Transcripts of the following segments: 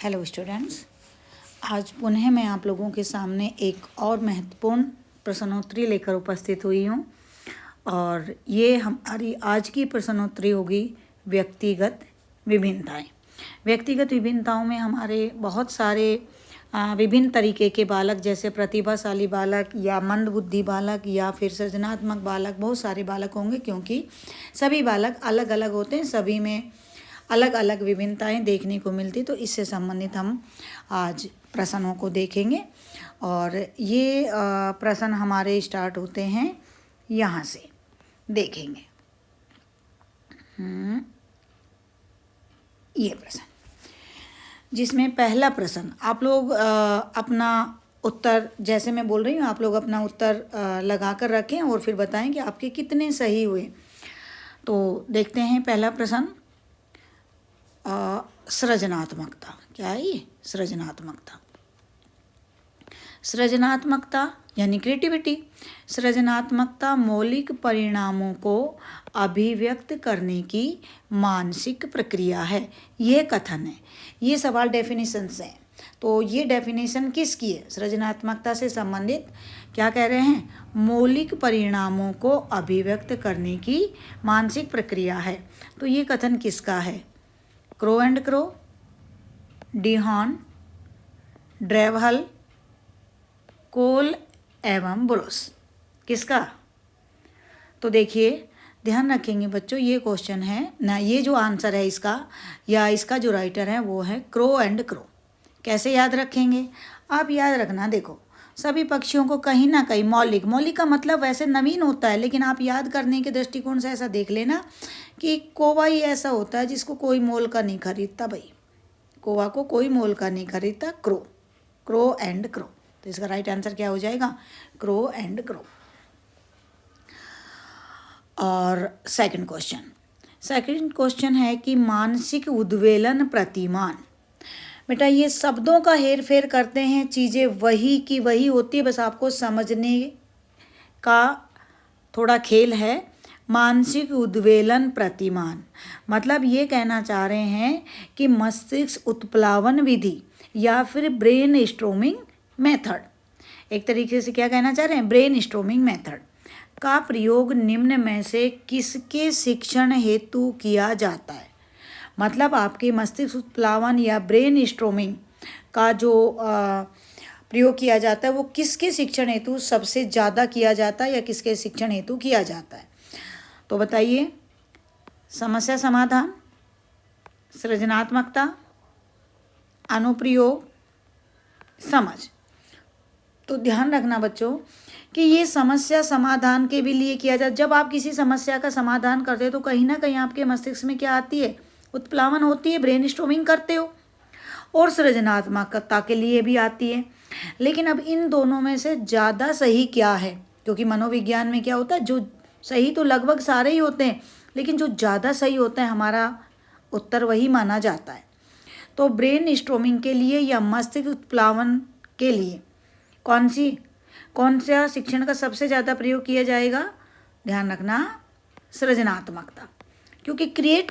Hello students, आज पुनः मैं आप लोगों के सामने एक और महत्वपूर्ण प्रश्नोत्तरी लेकर उपस्थित हुई हूँ और ये हमारी आज की प्रश्नोत्तरी होगी व्यक्तिगत विभिन्नताएं। व्यक्तिगत विभिन्नताओं में हमारे बहुत सारे विभिन्न तरीके के बालक, जैसे प्रतिभाशाली बालक या मंदबुद्धि बालक या फिर सृजनात्मक बालक, बहुत सारे बालक होंगे क्योंकि सभी बालक अलग अलग होते हैं, सभी में अलग अलग विभिन्नताएं देखने को मिलती। तो इससे संबंधित हम आज प्रश्नों को देखेंगे और ये प्रश्न हमारे स्टार्ट होते हैं यहाँ से, देखेंगे। ये प्रश्न, जिसमें पहला प्रश्न आप लोग अपना उत्तर, जैसे मैं बोल रही हूँ आप लोग अपना उत्तर लगा कर रखें और फिर बताएं कि आपके कितने सही हुए। तो देखते हैं पहला प्रश्न, सृजनात्मकता। क्या है ये? सृजनात्मकता। सृजनात्मकता यानी क्रिएटिविटी। सृजनात्मकता मौलिक परिणामों को अभिव्यक्त करने की मानसिक प्रक्रिया है। ये कथन है, ये सवाल डेफिनेशन से है। तो ये डेफिनेशन किसकी है? सृजनात्मकता से संबंधित क्या कह रहे हैं? मौलिक परिणामों को अभिव्यक्त करने की मानसिक प्रक्रिया है। तो ये कथन किसका है? क्रो एंड क्रो, डिहॉन, ड्रेवहल, कोल एवं ब्रुस। किसका? तो देखिए, ध्यान रखेंगे बच्चों, ये क्वेश्चन है ना, ये जो आंसर है इसका या इसका जो राइटर है वो है क्रो एंड क्रो। कैसे याद रखेंगे? आप याद रखना, देखो सभी पक्षियों को कहीं ना कहीं मौलिक का मतलब वैसे नवीन होता है, लेकिन आप याद करने के दृष्टिकोण से ऐसा देख लेना कि कौवा ही ऐसा होता है जिसको कोई मोल का नहीं खरीदता। भाई, कौवा को कोई मोल का नहीं खरीदता। Crow and crow. तो इसका राइट आंसर क्या हो जाएगा? Crow and crow. और सेकंड क्वेश्चन है कि मानसिक उद्वेलन प्रतिमान। बेटा, ये शब्दों का हेर फेर करते हैं, चीज़ें वही की वही होती है, बस आपको समझने का थोड़ा खेल है। मानसिक उद्वेलन प्रतिमान मतलब ये कहना चाह रहे हैं कि मस्तिष्क उत्प्लावन विधि या फिर ब्रेन स्ट्रोमिंग मेथड, एक तरीके से क्या कहना चाह रहे हैं? ब्रेन स्ट्रोमिंग मेथड का प्रयोग निम्न में से किसके शिक्षण हेतु किया जाता है? मतलब आपके मस्तिष्क उत्प्लावन या ब्रेन स्ट्रोमिंग का जो प्रयोग किया जाता है वो किसके शिक्षण हेतु सबसे ज़्यादा किया जाता है या किसके शिक्षण हेतु किया जाता है? तो बताइए। समस्या समाधान, सृजनात्मकता, अनुप्रयोग, समझ। तो ध्यान रखना बच्चों कि ये समस्या समाधान के भी लिए किया जाता है। जब आप किसी समस्या का समाधान करते हो तो कहीं ना कहीं आपके मस्तिष्क में क्या आती है? उत्प्लावन होती है, ब्रेन स्टॉर्मिंग करते हो, और सृजनात्मकता के लिए भी आती है। लेकिन अब इन दोनों में से ज़्यादा सही क्या है? क्योंकि मनोविज्ञान में क्या होता है, जो सही तो लगभग सारे ही होते हैं, लेकिन जो ज़्यादा सही होता है हमारा उत्तर वही माना जाता है। तो ब्रेन स्टॉर्मिंग के लिए या मस्तिष्क उत्प्लावन के लिए कौन सा शिक्षण का सबसे ज़्यादा प्रयोग किया जाएगा? ध्यान रखना, सृजनात्मकता। क्योंकि क्रिएट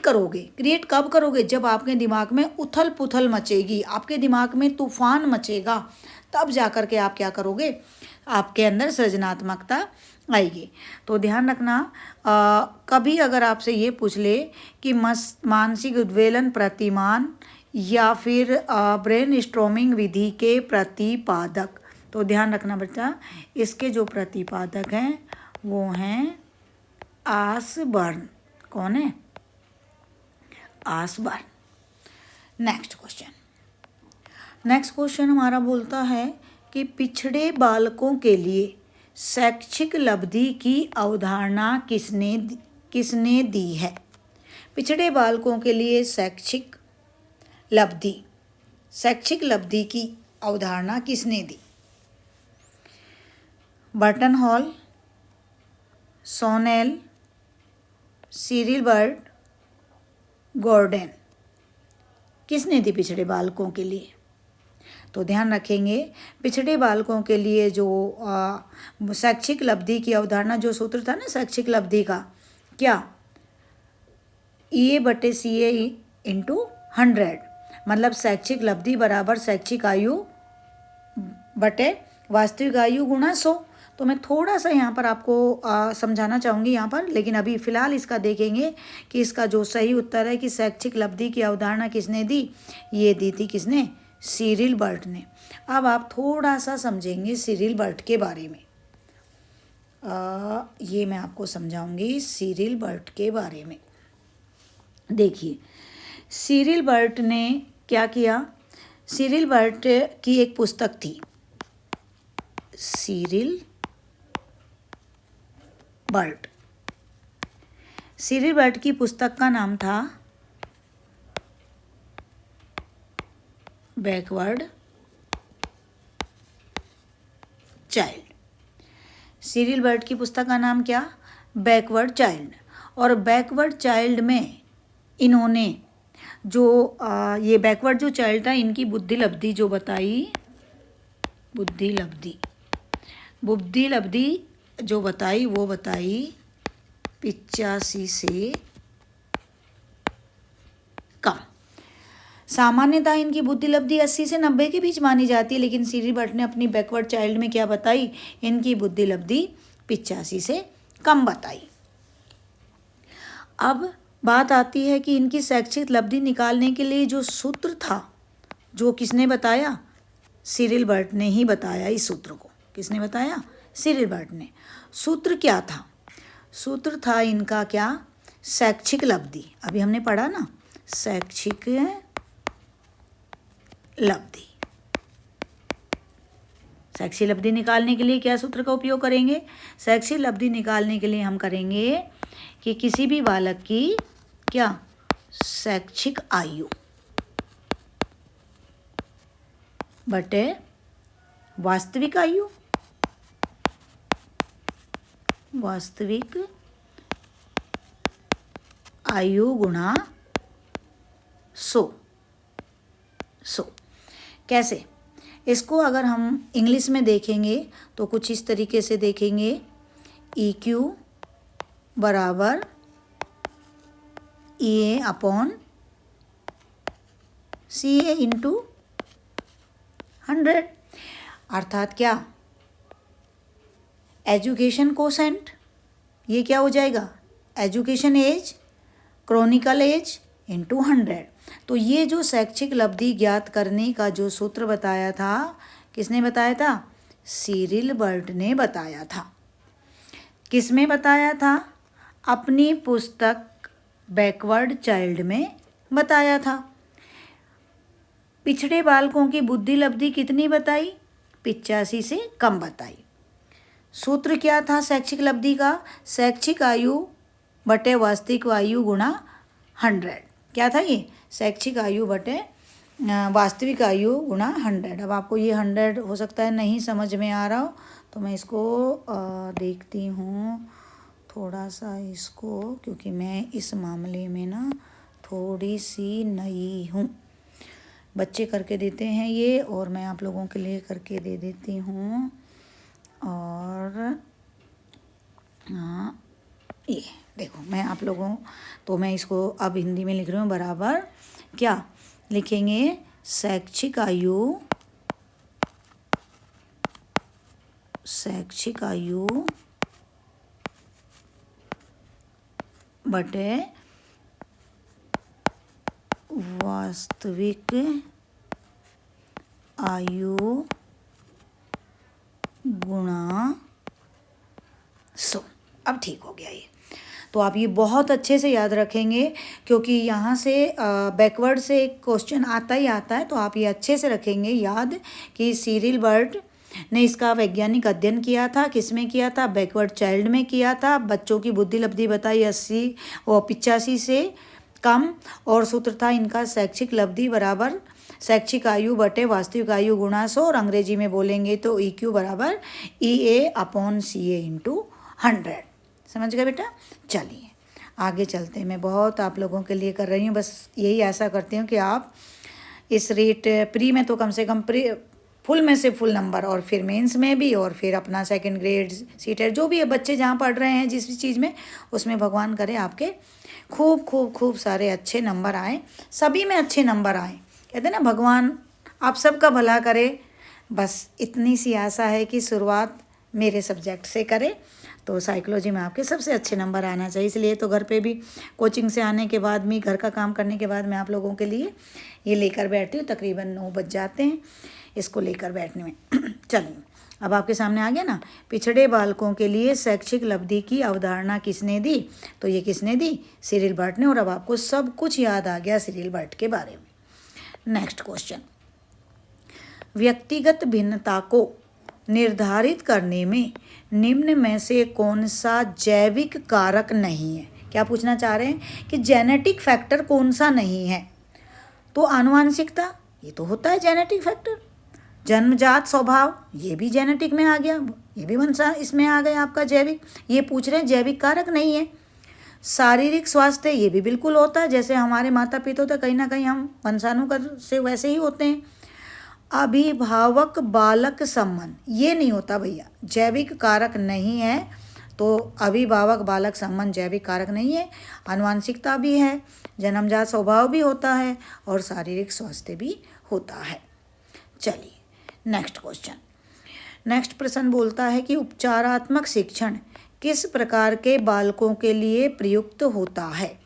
कब करोगे? जब आपके दिमाग में उथल पुथल मचेगी, आपके दिमाग में तूफान मचेगा, तब जाकर के आप क्या करोगे? आपके अंदर सृजनात्मकता आएगी। तो ध्यान रखना, कभी अगर आपसे ये पूछ ले कि मानसिक उद्वेलन प्रतिमान या फिर ब्रेन स्ट्रोमिंग विधि के प्रतिपादक, तो ध्यान रखना बच्चा, इसके जो प्रतिपादक हैं वो हैं आसबर्न। कौन है? आसबर्न। नेक्स्ट क्वेश्चन हमारा बोलता है कि पिछड़े बालकों के लिए शैक्षिक लब्धि की अवधारणा किसने दी है? पिछड़े बालकों के लिए शैक्षिक लब्धि की अवधारणा किसने दी? बर्टन हॉल, सोनेल, सिरिल बर्ड, गॉर्डन। किसने दी पिछड़े बालकों के लिए? तो ध्यान रखेंगे, पिछड़े बालकों के लिए जो शैक्षिक लब्धि की अवधारणा, जो सूत्र था ना शैक्षिक लब्धि का, क्या? EA/CA × 100। मतलब शैक्षिक लब्धि बराबर शैक्षिक आयु बटे वास्तविक आयु गुणा 100। तो मैं थोड़ा सा यहाँ पर आपको समझाना चाहूँगी यहाँ पर, लेकिन अभी फ़िलहाल इसका देखेंगे कि इसका जो सही उत्तर है कि शैक्षिक लब्धि की अवधारणा किसने दी, ये दी थी किसने, सिरिल बर्ट ने। अब आप थोड़ा सा समझेंगे सिरिल बर्ट के बारे में। ये मैं आपको समझाऊंगी सिरिल बर्ट के बारे में। देखिए सिरिल बर्ट ने क्या किया, सिरिल बर्ट की एक पुस्तक थी, सिरिल बर्ट। सिरिल बर्ट की पुस्तक का नाम था बैकवर्ड चाइल्ड। सिरिल बर्ट की पुस्तक का नाम क्या, बैकवर्ड चाइल्ड। और बैकवर्ड चाइल्ड में इन्होंने जो ये बैकवर्ड जो चाइल्ड था, इनकी बुद्धि लब्धि जो बताई, बुद्धि लब्धि जो बताई वो बताई 85 से कम। सामान्यतः इनकी बुद्धि लब्धि 80 से 90 के बीच मानी जाती है, लेकिन सिरिल बर्ट ने अपनी बैकवर्ड चाइल्ड में क्या बताई, इनकी बुद्धि लब्धि 85 से कम बताई। अब बात आती है कि इनकी शैक्षिक लब्धि निकालने के लिए जो सूत्र था, जो किसने बताया, सिरिल बर्ट ने ही बताया। इस सूत्र को किसने बताया, सिरिल बर्ट ने। सूत्र क्या था, सूत्र था इनका क्या, शैक्षिक लब्धि। अभी हमने पढ़ा ना, शैक्षिक लब्धि। शैक्षिक लब्धि निकालने के लिए क्या सूत्र का उपयोग करेंगे, शैक्षिक लब्धि निकालने के लिए हम करेंगे कि किसी भी बालक की क्या, शैक्षिक आयु बटे वास्तविक आयु, वास्तविक आयु गुणा 100। कैसे, इसको अगर हम इंग्लिश में देखेंगे तो कुछ इस तरीके से देखेंगे, EQ बराबर EA अपॉन CA इंटू 100। अर्थात क्या, एजुकेशन कोसेंट, ये क्या हो जाएगा, education as chronicle as into 100। तो ये जो शैक्षिक लब्धि ज्ञात करने का जो सूत्र बताया था, किसने बताया था, सिरिल बर्ट ने बताया था। किस में बताया था, अपनी पुस्तक बैकवर्ड चाइल्ड में बताया था। पिछड़े बालकों की बुद्धि लब्धि कितनी बताई, 85 से कम बताई। सूत्र क्या था शैक्षिक लब्धि का, शैक्षिक आयु बटे वास्तविक आयु गुणा 100। क्या था ये, शैक्षिक आयु बटे वास्तविक आयु गुणा 100। अब आपको ये 100 हो सकता है नहीं समझ में आ रहा हो, तो मैं इसको देखती हूँ थोड़ा सा इसको, क्योंकि मैं इस मामले में ना थोड़ी सी नई हूँ। बच्चे करके देते हैं ये, और मैं आप लोगों के लिए करके दे देती हूँ। और हाँ, ये देखो मैं आप लोगों, तो मैं इसको अब हिंदी में लिख रही हूँ, बराबर क्या लिखेंगे, शैक्षिक आयु बटे वास्तविक आयु गुणा 100। अब ठीक हो गया ये। तो आप ये बहुत अच्छे से याद रखेंगे, क्योंकि यहाँ से बैकवर्ड से एक क्वेश्चन आता ही आता है। तो आप ये अच्छे से रखेंगे याद कि सिरिल बर्ट ने इसका वैज्ञानिक अध्ययन किया था, किसमें किया था, बैकवर्ड चाइल्ड में किया था। बच्चों की बुद्धि लब्धि बताई 80 और 85 से कम, और सूत्र था इनका शैक्षिक लब्धि बराबर शैक्षिक आयु बटे वास्तविक आयु गुणा 100, और अंग्रेजी में बोलेंगे तो EQ बराबर EA अपॉन CA इंटू 100। समझ गए बेटा। चलिए आगे चलते हैं। मैं बहुत आप लोगों के लिए कर रही हूँ, बस यही आशा करती हूँ कि आप इस रेट प्री में तो कम से कम फुल में से फुल नंबर, और फिर मेंस में भी, और फिर अपना सेकंड ग्रेड सीटेट जो भी है बच्चे जहाँ पढ़ रहे हैं जिस भी चीज़ में, उसमें भगवान करे आपके खूब खूब खूब सारे अच्छे नंबर आए, सभी में अच्छे नंबर आए। कहते हैं ना भगवान आप सबका भला करे, बस इतनी सी आशा है कि शुरुआत मेरे सब्जेक्ट से करे तो साइकोलॉजी में आपके सबसे अच्छे नंबर आना चाहिए। इसलिए तो घर पे भी कोचिंग से आने के बाद में, घर का काम करने के बाद मैं आप लोगों के लिए ये लेकर बैठती हूँ। तकरीबन 9 बज जाते हैं इसको लेकर बैठने में। चलिए अब आपके सामने आ गया ना, पिछड़े बालकों के लिए शैक्षिक उपलब्धि की अवधारणा किसने दी? तो ये किसने दी? सिरिल भट्ट ने। और अब आपको सब कुछ याद आ गया सिरिल भट्ट के बारे में। नेक्स्ट क्वेश्चन, व्यक्तिगत भिन्नता को निर्धारित करने में निम्न में से कौन सा जैविक कारक नहीं है? क्या पूछना चाह रहे हैं कि जेनेटिक फैक्टर कौन सा नहीं है? तो आनुवांशिकता, ये तो होता है जेनेटिक फैक्टर। जन्मजात स्वभाव, ये भी जेनेटिक में आ गया, ये भी वंशा इसमें आ गया आपका जैविक। ये पूछ रहे हैं जैविक कारक नहीं है। शारीरिक स्वास्थ्य, ये भी बिल्कुल होता है, जैसे हमारे माता पिता तो कहीं ना कहीं हम वंशानुक्रम से वैसे ही होते हैं। अभिभावक बालक संबंध, ये नहीं होता भैया, जैविक कारक नहीं है। तो अभिभावक बालक संबंध जैविक कारक नहीं है। आनुवांशिकता भी है, जन्मजात स्वभाव भी होता है और शारीरिक स्वास्थ्य भी होता है। चलिए नेक्स्ट क्वेश्चन, नेक्स्ट प्रश्न बोलता है कि उपचारात्मक शिक्षण किस प्रकार के बालकों के लिए प्रयुक्त होता है?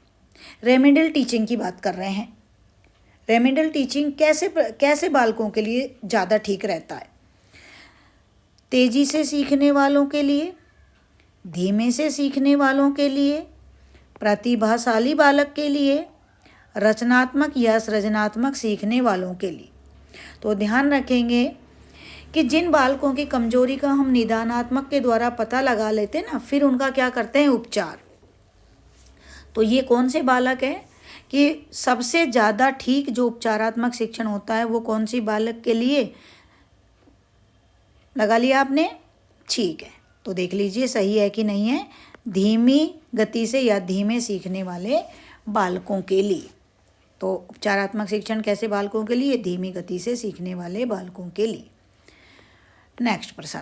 रेमेडियल टीचिंग की बात कर रहे हैं। रेमेडियल टीचिंग कैसे बालकों के लिए ज़्यादा ठीक रहता है? तेज़ी से सीखने वालों के लिए, धीमे से सीखने वालों के लिए, प्रतिभाशाली बालक के लिए, रचनात्मक या सृजनात्मक सीखने वालों के लिए। तो ध्यान रखेंगे कि जिन बालकों की कमजोरी का हम निदानात्मक के द्वारा पता लगा लेते हैं ना, फिर उनका क्या करते हैं? उपचार। तो ये कौन से बालक हैं कि सबसे ज़्यादा ठीक जो उपचारात्मक शिक्षण होता है वो कौन सी बालक के लिए? लगा लिया आपने? ठीक है, तो देख लीजिए सही है कि नहीं है। धीमी गति से या धीमे सीखने वाले बालकों के लिए। तो उपचारात्मक शिक्षण कैसे बालकों के लिए? धीमी गति से सीखने वाले बालकों के लिए। नेक्स्ट प्रश्न,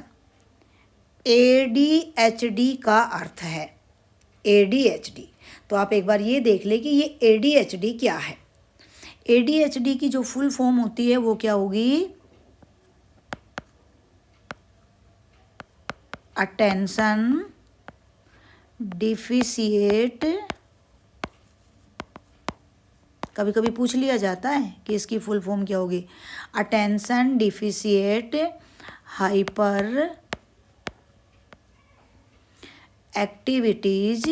ADHD का अर्थ है। ADHD, तो आप एक बार ये देख ले कि ये ADHD क्या है। ADHD की जो फुल फॉर्म होती है वो क्या होगी? अटेंशन डिफिशिएट, कभी कभी पूछ लिया जाता है कि इसकी फुल फॉर्म क्या होगी। Attention deficit hyper activities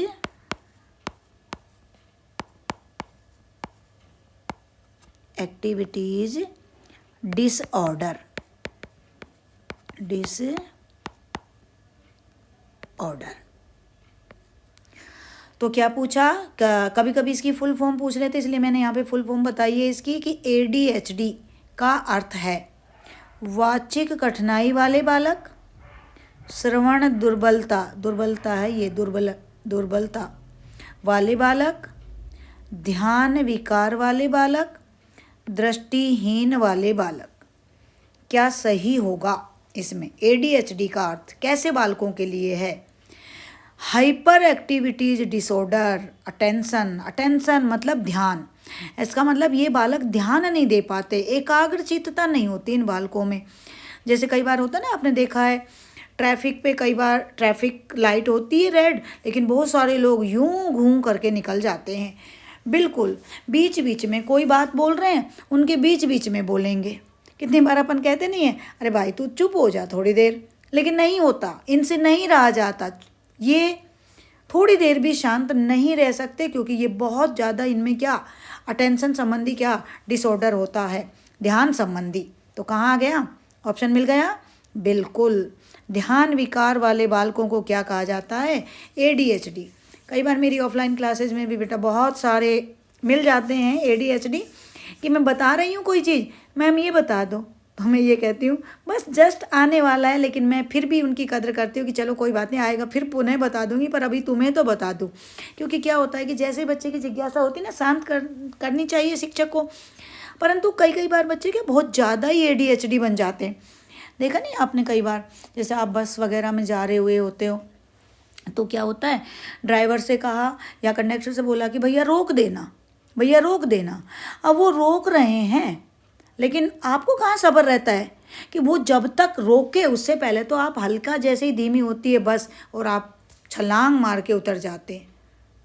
disorder. तो क्या पूछा? कभी कभी इसकी फुल फॉर्म पूछ रहे थे, इसलिए मैंने यहाँ पे फुल फॉर्म बताई है इसकी कि ADHD का अर्थ है वाचिक कठिनाई वाले बालक, श्रवण दुर्बलता है ये, दुर्बलता वाले बालक, ध्यान विकार वाले बालक, दृष्टिहीन वाले बालक। क्या सही होगा इसमें? ADHD का अर्थ कैसे बालकों के लिए है? Hyper activities disorder. अटेंशन मतलब ध्यान। इसका मतलब ये बालक ध्यान नहीं दे पाते, एकाग्रचित्तता नहीं होती इन बालकों में। जैसे कई बार होता है ना, आपने देखा है ट्रैफिक पे, कई बार ट्रैफिक लाइट होती है रेड, लेकिन बहुत सारे लोग यूं घूम करके निकल जाते हैं। बिल्कुल बीच बीच में कोई बात बोल रहे हैं, उनके बीच बीच में बोलेंगे। कितनी बार अपन कहते नहीं है, अरे भाई तू चुप हो जा थोड़ी देर, लेकिन नहीं होता, इनसे नहीं रहा जाता। ये थोड़ी देर भी शांत नहीं रह सकते, क्योंकि ये बहुत ज़्यादा इनमें क्या अटेंशन संबंधी क्या डिसऑर्डर होता है, ध्यान संबंधी। तो कहाँ आ गया? ऑप्शन मिल गया, बिल्कुल। ध्यान विकार वाले बालकों को क्या कहा जाता है? ADHD। कई बार मेरी ऑफलाइन क्लासेज में भी बेटा बहुत सारे मिल जाते हैं ADHD कि मैं बता रही हूँ कोई चीज़, मैम ये बता दो, तो मैं ये कहती हूँ बस जस्ट आने वाला है, लेकिन मैं फिर भी उनकी कदर करती हूँ कि चलो कोई बात नहीं, आएगा फिर पुनः बता दूंगी, पर अभी तुम्हें तो बता दूँ। क्योंकि क्या होता है कि जैसे बच्चे की जिज्ञासा होती है ना, शांत करनी चाहिए शिक्षक को, परंतु कई बार बच्चे क्या बहुत ज़्यादा ही ADHD बन जाते हैं। देखा नहीं आपने कई बार, जैसे आप बस वगैरह में जा रहे हुए होते हो, तो क्या होता है, ड्राइवर से कहा या कंडक्टर से बोला कि भैया रोक देना, भैया रोक देना। अब वो रोक रहे हैं, लेकिन आपको कहाँ सब्र रहता है कि वो जब तक रोके उससे पहले तो आप हल्का जैसे ही धीमी होती है बस और आप छलांग मार के उतर जाते हैं।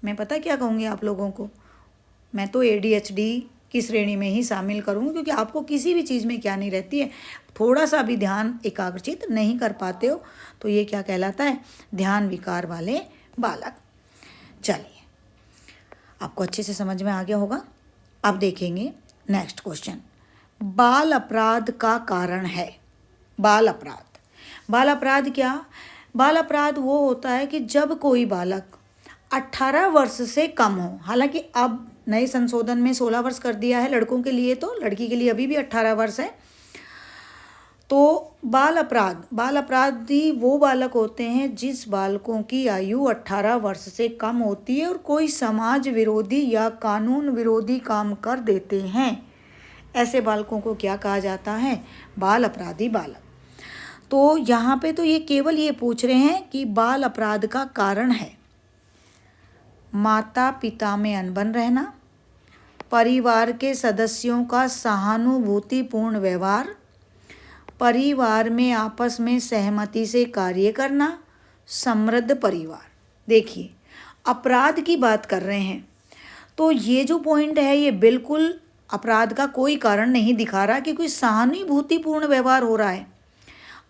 मैं पता क्या कहूँगी आप लोगों को, मैं तो ADHD की श्रेणी में ही शामिल करूँगी, क्योंकि आपको किसी भी चीज़ में क्या नहीं रहती है, थोड़ा सा भी ध्यान एकाग्रचित नहीं कर पाते हो तो ये क्या कहलाता है, ध्यान विकार वाले बालक। चलिए, आपको अच्छे से समझ में आ गया होगा। अब देखेंगे नेक्स्ट क्वेश्चन। बाल अपराध का कारण है। बाल अपराध क्या? बाल अपराध वो होता है कि जब कोई बालक 18 वर्ष से कम हो, हालांकि अब नए संशोधन में 16 वर्ष कर दिया है लड़कों के लिए, तो लड़की के लिए अभी भी 18 वर्ष है। तो बाल अपराधी वो बालक होते हैं जिस बालकों की आयु 18 वर्ष से कम होती है और कोई समाज विरोधी या कानून विरोधी काम कर देते हैं। ऐसे बालकों को क्या कहा जाता है? बाल अपराधी बालक। तो यहाँ पे तो ये केवल ये पूछ रहे हैं कि बाल अपराध का कारण है माता पिता में अनबन रहना, परिवार के सदस्यों का सहानुभूतिपूर्ण व्यवहार, परिवार में आपस में सहमति से कार्य करना, समृद्ध परिवार। देखिए, अपराध की बात कर रहे हैं तो ये जो पॉइंट है ये बिल्कुल अपराध का कोई कारण नहीं दिखा रहा, क्योंकि सहानुभूतिपूर्ण व्यवहार हो रहा है,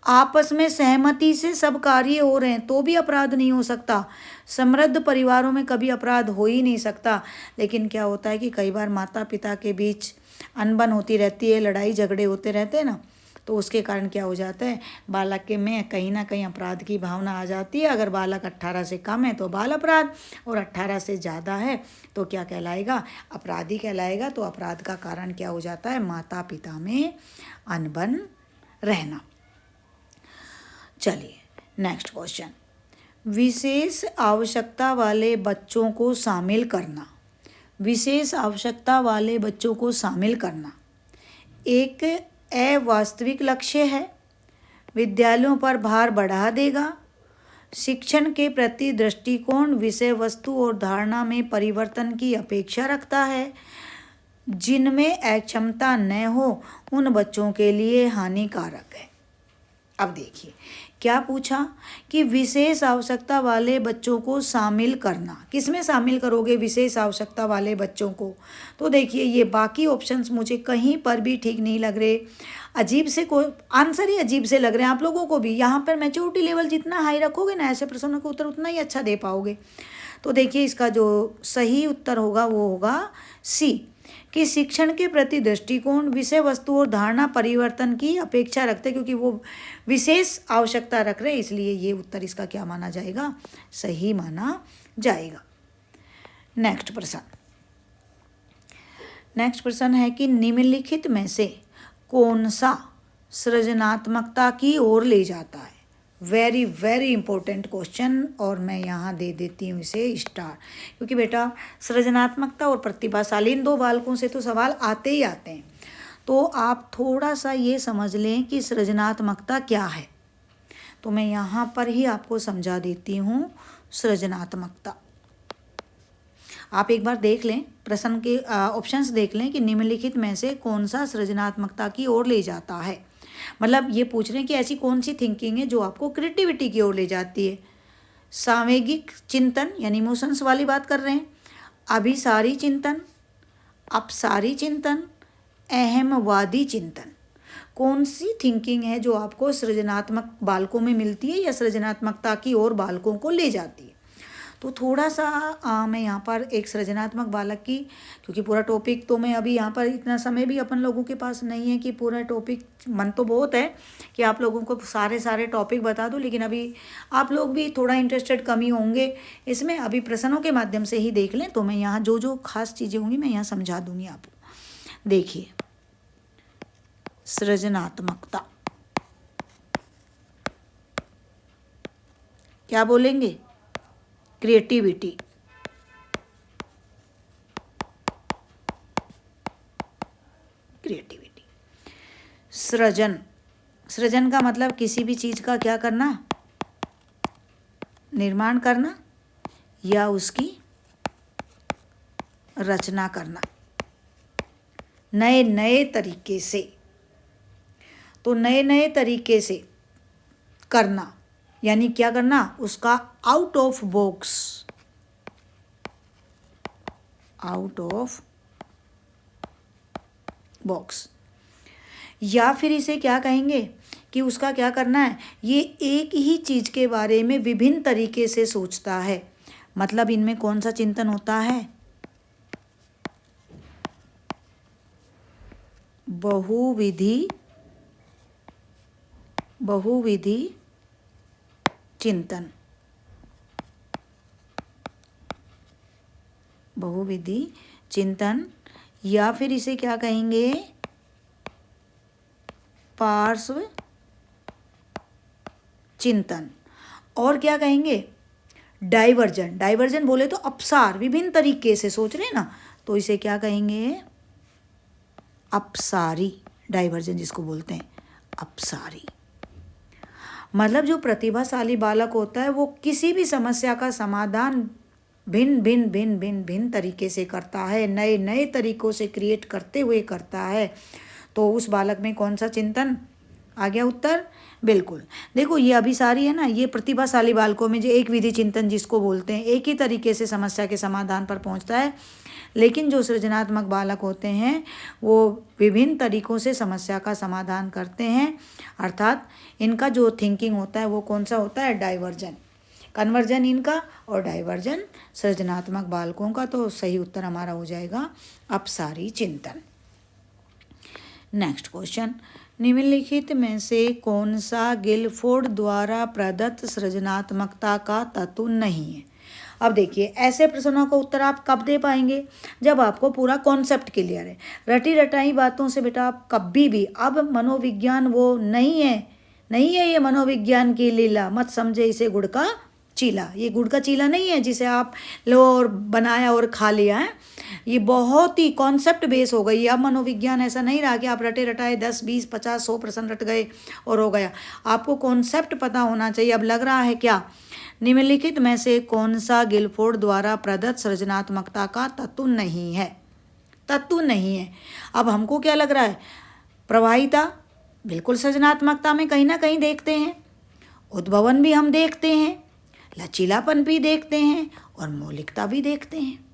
आपस में सहमति से सब कार्य हो रहे हैं तो भी अपराध नहीं हो सकता। समृद्ध परिवारों में कभी अपराध हो ही नहीं सकता। लेकिन क्या होता है कि कई बार माता पिता के बीच अनबन होती रहती है, लड़ाई झगड़े होते रहते हैं ना, तो उसके कारण क्या हो जाता है, बालक के में कहीं ना कहीं अपराध की भावना आ जाती है। अगर बालक 18 से कम है तो बाल अपराध, और 18 से ज़्यादा है तो क्या कहलाएगा, अपराधी कहलाएगा। तो अपराध का कारण क्या हो जाता है, माता पिता में अनबन रहना। चलिए नेक्स्ट क्वेश्चन। विशेष आवश्यकता वाले बच्चों को शामिल करना। विशेष आवश्यकता वाले बच्चों को शामिल करना एक अवास्तविक लक्ष्य है, विद्यालयों पर भार बढ़ा देगा, शिक्षण के प्रति दृष्टिकोण, विषय वस्तु और धारणा में परिवर्तन की अपेक्षा रखता है, जिनमें अक्षमता न हो उन बच्चों के लिए हानिकारक है। अब देखिए क्या पूछा कि विशेष आवश्यकता वाले बच्चों को शामिल करना। किसमें शामिल करोगे विशेष आवश्यकता वाले बच्चों को? तो देखिए ये बाकी ऑप्शंस मुझे कहीं पर भी ठीक नहीं लग रहे, अजीब से, कोई आंसर ही अजीब से लग रहे हैं आप लोगों को भी। यहाँ पर मैच्योरिटी लेवल जितना हाई रखोगे ना ऐसे प्रश्नों का उत्तर उतना ही अच्छा दे पाओगे। तो देखिए इसका जो सही उत्तर होगा वो होगा सी, कि शिक्षण के प्रति दृष्टिकोण, विषय वस्तु और धारणा परिवर्तन की अपेक्षा रखते, क्योंकि वो विशेष आवश्यकता रख रहे हैं, इसलिए ये उत्तर इसका क्या माना जाएगा, सही माना जाएगा। नेक्स्ट प्रश्न है कि निम्नलिखित में से कौन सा सृजनात्मकता की ओर ले जाता है। वेरी वेरी इंपॉर्टेंट क्वेश्चन, और मैं यहाँ दे देती हूँ इसे स्टार, क्योंकि बेटा सृजनात्मकता और प्रतिभाशाली इन दो बालकों से तो सवाल आते ही आते हैं। तो आप थोड़ा सा ये समझ लें कि सृजनात्मकता क्या है। तो मैं यहाँ पर ही आपको समझा देती हूँ सृजनात्मकता। आप एक बार देख लें, प्रश्न के ऑप्शंस देख लें कि निम्नलिखित में से कौन सा सृजनात्मकता की ओर ले जाता है। मतलब ये पूछ रहे हैं कि ऐसी कौन सी थिंकिंग है जो आपको क्रिएटिविटी की ओर ले जाती है। सामयिक चिंतन यानी इमोशंस वाली बात कर रहे हैं, अभिसारी चिंतन, अपसारी चिंतन, अहमवादी चिंतन। कौन सी थिंकिंग है जो आपको सृजनात्मक बालकों में मिलती है या सृजनात्मकता की ओर बालकों को ले जाती है। तो थोड़ा सा मैं यहाँ पर एक सृजनात्मक बालक की, क्योंकि पूरा टॉपिक तो मैं अभी यहाँ पर इतना समय भी अपन लोगों के पास नहीं है कि पूरा टॉपिक, मन तो बहुत है कि आप लोगों को सारे टॉपिक बता दूँ, लेकिन अभी आप लोग भी थोड़ा इंटरेस्टेड कम ही होंगे इसमें। अभी प्रश्नों के माध्यम से ही देख लें, तो मैं यहाँ जो जो खास चीज़ें होंगी मैं यहाँ समझा दूँगी आपको। देखिए सृजनात्मकता क्या बोलेंगे, क्रिएटिविटी। सृजन का मतलब किसी भी चीज़ का क्या करना, निर्माण करना या उसकी रचना करना, नए नए तरीके से तो नए नए तरीके से करना, यानी क्या करना, उसका आउट ऑफ बॉक्स, या फिर इसे क्या कहेंगे कि उसका क्या करना है, ये एक ही चीज़ के बारे में विभिन्न तरीके से सोचता है। मतलब इनमें कौन सा चिंतन होता है, बहुविधि चिंतन, बहुविधि चिंतन, या फिर इसे क्या कहेंगे, पार्श्व चिंतन, और क्या कहेंगे, डाइवर्जन बोले तो अपसार, विभिन्न तरीके से सोच रहे हैं ना, तो इसे क्या कहेंगे, अपसारी, डाइवर्जन जिसको बोलते हैं अपसारी। मतलब जो प्रतिभाशाली बालक होता है वो किसी भी समस्या का समाधान भिन्न तरीके से करता है, नए नए तरीकों से क्रिएट करते हुए करता है। तो उस बालक में कौन सा चिंतन आ गया उत्तर, बिल्कुल। देखो ये अभिसारी है ना, ये प्रतिभाशाली बालकों में जो एक विधि चिंतन जिसको बोलते हैं, एक ही तरीके से समस्या के समाधान पर पहुंचता है। लेकिन जो सृजनात्मक बालक होते हैं वो विभिन्न तरीकों से समस्या का समाधान करते हैं, अर्थात इनका जो थिंकिंग होता है वो कौन सा होता है, डाइवर्जन। कन्वर्जन इनका और डाइवर्जन सृजनात्मक बालकों का। तो सही उत्तर हमारा हो जाएगा अपसारी चिंतन। नेक्स्ट क्वेश्चन, निम्नलिखित में से कौन सा गिलफोर्ड द्वारा प्रदत्त सृजनात्मकता का तत्व नहीं है। अब देखिए ऐसे प्रश्नों का उत्तर आप कब दे पाएंगे, जब आपको पूरा कॉन्सेप्ट क्लियर है। रटी रटाई बातों से बेटा आप कभी भी, अब मनोविज्ञान वो नहीं है ये मनोविज्ञान की लीला, मत समझे इसे गुड़ का चीला। ये गुड़ का चीला नहीं है जिसे आप लो और बनाया और खा लिया है, ये बहुत ही कॉन्सेप्ट बेस हो गई। अब मनोविज्ञान ऐसा नहीं रहा कि आप रटे रटाए 10 20 50 100% रट गए और हो गया, आपको कॉन्सेप्ट पता होना चाहिए। अब लग रहा है क्या, निम्नलिखित में से कौन सा गिलफोर्ड द्वारा प्रदत्त सृजनात्मकता का तत्व नहीं है, अब हमको क्या लग रहा है, प्रवाहिता बिल्कुल सृजनात्मकता में कहीं ना कहीं देखते हैं, उद्भवन भी हम देखते हैं, लचीलापन भी देखते हैं और मौलिकता भी देखते हैं।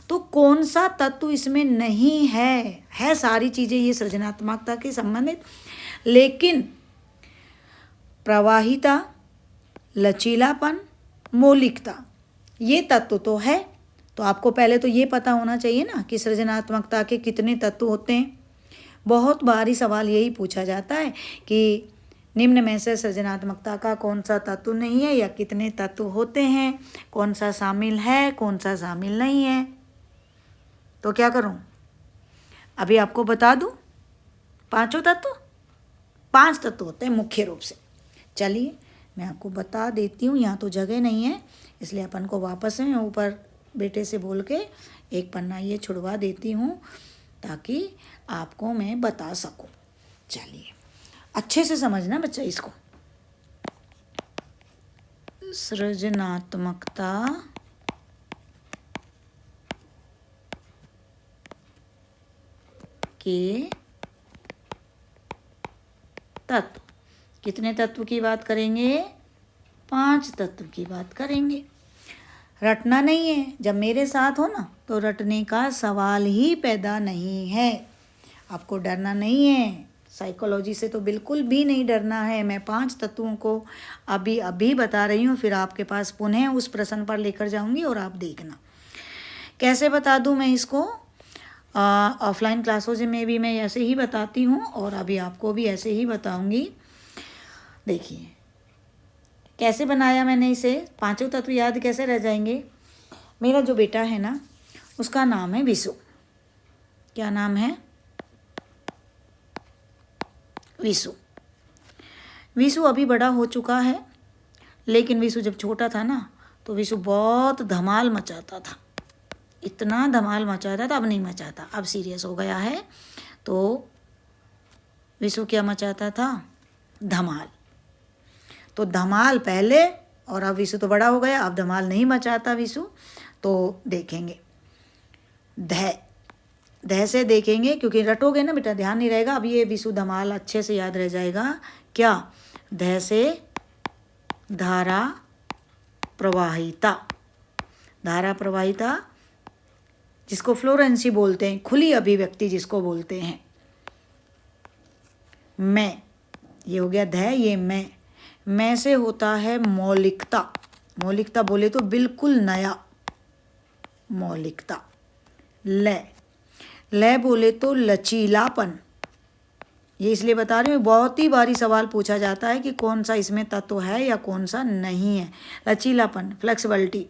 तो कौन सा तत्व इसमें नहीं है सारी चीज़ें ये सृजनात्मकता के संबंधित, लेकिन प्रवाहिता, लचीलापन, मौलिकता ये तत्व तो है। तो आपको पहले तो ये पता होना चाहिए ना कि सृजनात्मकता के कितने तत्व होते हैं। बहुत बारी सवाल यही पूछा जाता है कि निम्न में से सृजनात्मकता का कौन सा तत्व नहीं है या कितने तत्व होते हैं, कौन सा शामिल है कौन सा शामिल नहीं है। तो क्या करूं, अभी आपको बता दूं, 5 तत्व होते हैं मुख्य रूप से। चलिए मैं आपको बता देती हूँ, यहाँ तो जगह नहीं है इसलिए अपन को वापस में ऊपर बेटे से बोल के एक पन्ना ये छुड़वा देती हूँ ताकि आपको मैं बता सकूँ। चलिए अच्छे से समझना बच्चा इसको। सृजनात्मकता के तत्व, कितने तत्व की बात करेंगे, 5 तत्व की बात करेंगे। रटना नहीं है, जब मेरे साथ हो ना तो रटने का सवाल ही पैदा नहीं है। आपको डरना नहीं है, साइकोलॉजी से तो बिल्कुल भी नहीं डरना है। मैं 5 तत्वों को अभी बता रही हूँ, फिर आपके पास पुनः उस प्रश्न पर लेकर जाऊँगी और आप देखना कैसे बता दूँ मैं इसको। ऑफलाइन क्लासों में भी मैं ऐसे ही बताती हूँ और अभी आपको भी ऐसे ही बताऊँगी। देखिए कैसे बनाया मैंने इसे, 5 तत्व याद कैसे रह जाएंगे। मेरा जो बेटा है ना उसका नाम है विशु। क्या नाम है, विशु अभी बड़ा हो चुका है, लेकिन विशु जब छोटा था ना तो विशु बहुत धमाल मचाता था, इतना धमाल मचाता था। अब नहीं मचाता, अब सीरियस हो गया है। तो विशु क्या मचाता था, धमाल। तो धमाल पहले, और अब विशु तो बड़ा हो गया, अब धमाल नहीं मचाता विशु। तो देखेंगे ध से देखेंगे, क्योंकि रटोगे ना बेटा ध्यान नहीं रहेगा। अब ये विशु धमाल अच्छे से याद रह जाएगा। क्या? ध से धारा प्रवाहिता। धारा प्रवाहिता जिसको फ्लोरेंसी बोलते हैं, खुली अभिव्यक्ति जिसको बोलते हैं। मैं, ये हो गया ध, ये मैं से होता है मौलिकता। मौलिकता बोले तो बिल्कुल नया, मौलिकता। लय बोले तो लचीलापन। ये इसलिए बता रही हूँ, बहुत ही बारी सवाल पूछा जाता है कि कौन सा इसमें तत्व है या कौन सा नहीं है। लचीलापन, फ्लेक्सिबिलिटी।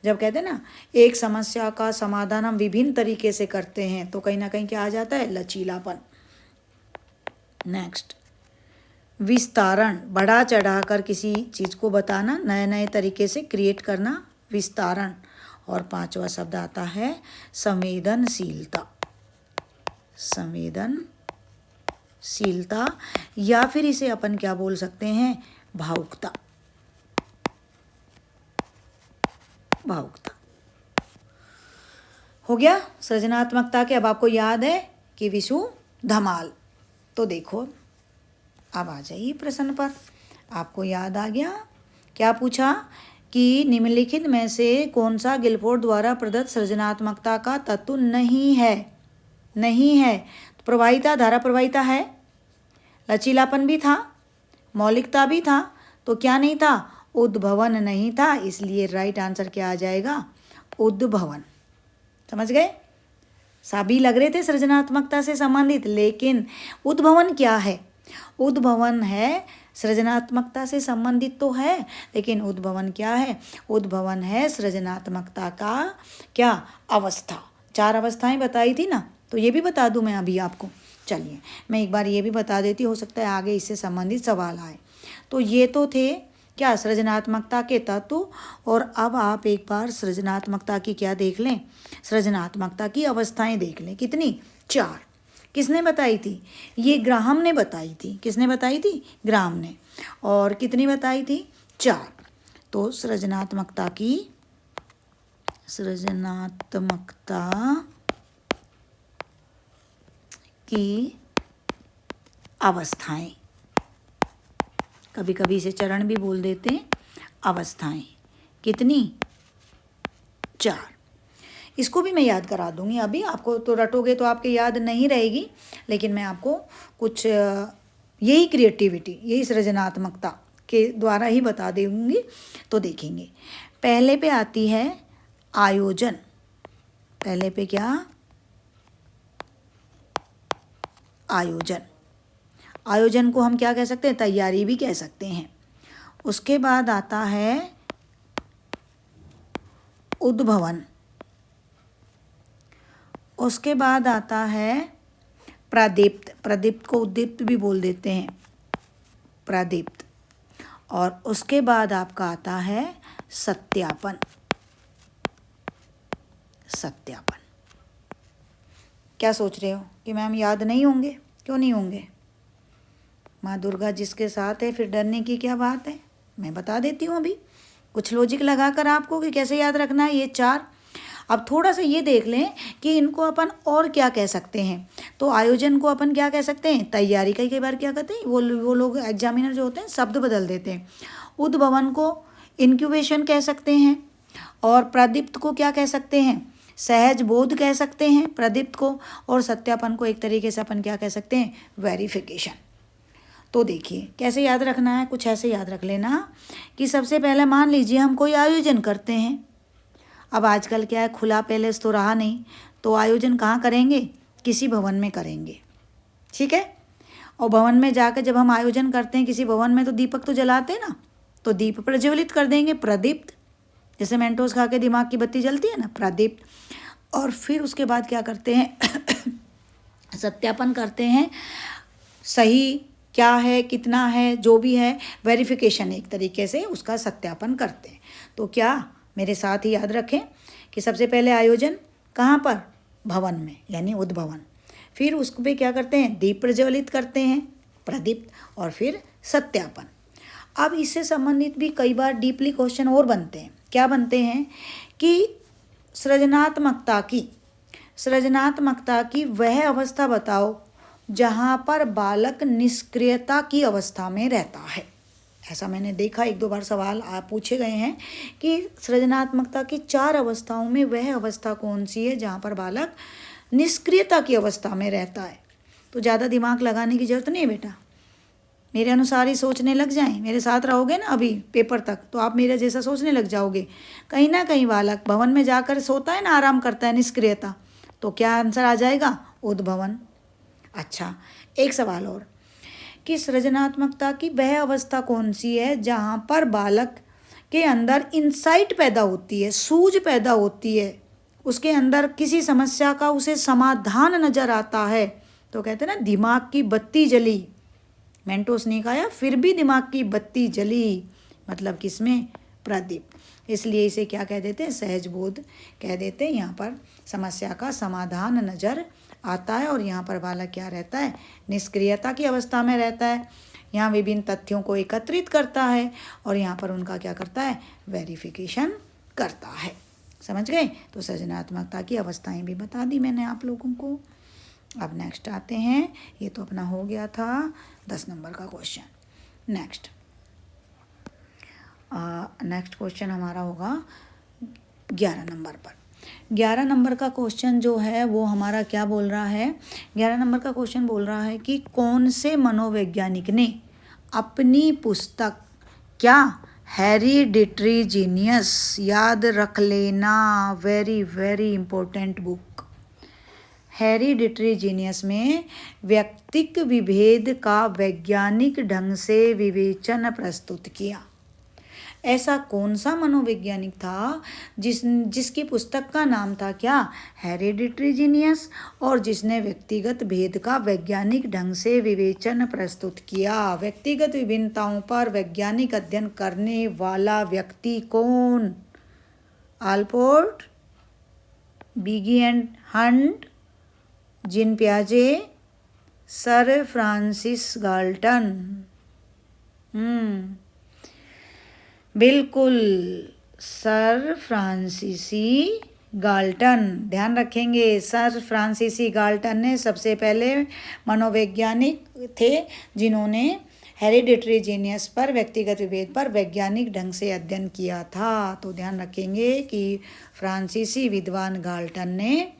जब कहते हैं ना एक समस्या का समाधान हम विभिन्न तरीके से करते हैं, तो कहीं ना कहीं क्या आ जाता है? लचीलापन। नेक्स्ट, विस्तारण, बढ़ा चढ़ाकर किसी चीज़ को बताना, नए नए तरीके से क्रिएट करना, विस्तारण। और 5वां शब्द आता है संवेदनशीलता। संवेदनशीलता, या फिर इसे अपन क्या बोल सकते हैं? भावुकता। भावुकता हो गया सृजनात्मकता के। अब आपको याद है कि विशु धमाल। तो देखो अब आ जाइए प्रश्न पर। आपको याद आ गया? क्या पूछा कि निम्नलिखित में से कौन सा गिलफोर्ड द्वारा प्रदत्त सृजनात्मकता का तत्व नहीं है? नहीं है तो प्रवाहिता, धारा प्रवाहिता है, लचीलापन भी था, मौलिकता भी था, तो क्या नहीं था? उद्भवन नहीं था। इसलिए राइट आंसर क्या आ जाएगा? उद्भवन। समझ गए? सभी लग रहे थे सृजनात्मकता से संबंधित, लेकिन उद्भवन क्या है? उद्भवन है, सृजनात्मकता से संबंधित तो है, लेकिन उद्भवन क्या है? उद्भवन है सृजनात्मकता का क्या? अवस्था। 4 अवस्थाएं बताई थी ना, तो ये भी बता दूं मैं अभी आपको। चलिए मैं एक बार ये भी बता देती, हो सकता है आगे इससे संबंधित सवाल आए। तो ये तो थे क्या? सृजनात्मकता के तत्व। और अब आप एक बार सृजनात्मकता की क्या देख लें? सृजनात्मकता की अवस्थाएं देख लें। कितनी? 4। किसने बताई थी? ये ग्राहम ने बताई थी। किसने बताई थी? ग्राहम ने। और कितनी बताई थी? 4। तो सृजनात्मकता की अवस्थाएं, कभी कभी इसे चरण भी बोल देते हैं, अवस्थाएं। कितनी? 4। इसको भी मैं याद करा दूंगी अभी आपको। तो रटोगे तो आपके याद नहीं रहेगी, लेकिन मैं आपको कुछ यही क्रिएटिविटी, यही सृजनात्मकता के द्वारा ही बता दूंगी। तो देखेंगे, पहले पे आती है आयोजन। पहले पे क्या? आयोजन। आयोजन को हम क्या कह सकते हैं? तैयारी भी कह सकते हैं। उसके बाद आता है उद्भवन। उसके बाद आता है प्रादीप्त। प्रादीप्त को उद्दीप्त भी बोल देते हैं, प्रादीप्त। और उसके बाद आपका आता है सत्यापन। सत्यापन। क्या सोच रहे हो कि मैम याद नहीं होंगे? क्यों नहीं होंगे? माँ दुर्गा जिसके साथ है, फिर डरने की क्या बात है? मैं बता देती हूँ अभी कुछ लॉजिक लगाकर आपको कि कैसे याद रखना है ये 4। अब थोड़ा सा ये देख लें कि इनको अपन और क्या कह सकते हैं। तो आयोजन को अपन क्या कह सकते हैं? तैयारी। कई बार क्या कहते हैं वो लोग एग्जामिनर जो होते हैं शब्द बदल देते हैं। उद्भवन को इंक्यूबेशन कह सकते हैं, और प्रदीप्त को क्या कह सकते हैं? सहज बोध कह सकते हैं प्रदीप्त को। और सत्यापन को एक तरीके से अपन क्या कह सकते हैं? वेरिफिकेशन। तो देखिए कैसे याद रखना है। कुछ ऐसे याद रख लेना कि सबसे पहले मान लीजिए हम कोई आयोजन करते हैं। अब आजकल क्या है, खुला पैलेस तो रहा नहीं, तो आयोजन कहाँ करेंगे? किसी भवन में करेंगे। ठीक है। और भवन में जाकर जब हम आयोजन करते हैं किसी भवन में, तो दीपक तो जलाते हैं ना, तो दीप प्रज्वलित कर देंगे, प्रदीप्त। जैसे मेंटोस खा के दिमाग की बत्ती जलती है ना, प्रदीप्त। और फिर उसके बाद क्या करते हैं? सत्यापन करते हैं, सही क्या है, कितना है, जो भी है, वेरिफिकेशन एक तरीके से उसका सत्यापन करते हैं। तो क्या मेरे साथ ही याद रखें कि सबसे पहले आयोजन कहाँ पर? भवन में, यानी उद्भवन। फिर उस पर क्या करते हैं? दीप प्रज्वलित करते हैं, प्रदीप्त। और फिर सत्यापन। अब इससे संबंधित भी कई बार डीपली क्वेश्चन और बनते हैं। क्या बनते हैं कि सृजनात्मकता की सृजनात्मकता की वह अवस्था बताओ जहाँ पर बालक निष्क्रियता की अवस्था में रहता है। ऐसा मैंने देखा, 1-2 बार सवाल पूछे गए हैं कि सृजनात्मकता की 4 अवस्थाओं में वह अवस्था कौन सी है जहाँ पर बालक निष्क्रियता की अवस्था में रहता है। तो ज़्यादा दिमाग लगाने की ज़रूरत नहीं है बेटा, मेरे अनुसार ही सोचने लग जाएं। मेरे साथ रहोगे ना अभी पेपर तक तो आप मेरे जैसा सोचने लग जाओगे। कहीं ना कहीं बालक भवन में जाकर सोता है ना, आराम करता है, निष्क्रियता, तो क्या आंसर आ जाएगा? उद्भवन। अच्छा, एक सवाल और कि सृजनात्मकता की वह अवस्था कौन सी है जहाँ पर बालक के अंदर इंसाइट पैदा होती है, सूझ पैदा होती है, उसके अंदर किसी समस्या का उसे समाधान नजर आता है। तो कहते हैं ना, दिमाग की बत्ती जली, मेंटोस ने कहा फिर भी दिमाग की बत्ती जली, मतलब किसमें? प्रदीप। इसलिए इसे क्या कह देते हैं? सहज बोध कह देते हैं। यहाँ पर समस्या का समाधान नजर आता है और यहाँ पर बालक क्या रहता है? निष्क्रियता की अवस्था में रहता है। यहाँ विभिन्न तथ्यों को एकत्रित करता है और यहाँ पर उनका क्या करता है? वेरिफिकेशन करता है। समझ गए? तो सृजनात्मकता की अवस्थाएं भी बता दी मैंने आप लोगों को। अब नेक्स्ट आते हैं, ये तो अपना हो गया था 10 नंबर का क्वेश्चन। नेक्स्ट क्वेश्चन हमारा होगा 11 नंबर पर। 11 नंबर का क्वेश्चन जो है वो हमारा क्या बोल रहा है? 11 नंबर का क्वेश्चन बोल रहा है कि कौन से मनोवैज्ञानिक ने अपनी पुस्तक क्या हेरिडिटरी जीनियस, याद रख लेना, very very important book, hereditary genius में व्यक्तिक विभेद का वैज्ञानिक ढंग से विवेचन प्रस्तुत किया। ऐसा कौन सा मनोवैज्ञानिक था जिसकी पुस्तक का नाम था क्या? हेरिडिटरी जीनियस, और जिसने व्यक्तिगत भेद का वैज्ञानिक ढंग से विवेचन प्रस्तुत किया। व्यक्तिगत विभिन्नताओं पर वैज्ञानिक अध्ययन करने वाला व्यक्ति कौन? Allport, Bigge and Hunt, Jean पियाजे, सर फ्रांसिस गाल्टन। बिल्कुल, सर फ्रांसीसी गाल्टन। ध्यान रखेंगे, सर फ्रांसीसी गाल्टन ने सबसे पहले मनोवैज्ञानिक थे जिन्होंने हेरिडिटरी जीनियस पर, व्यक्तिगत विभेद पर वैज्ञानिक ढंग से अध्ययन किया था। तो ध्यान रखेंगे कि फ्रांसीसी विद्वान गाल्टन ने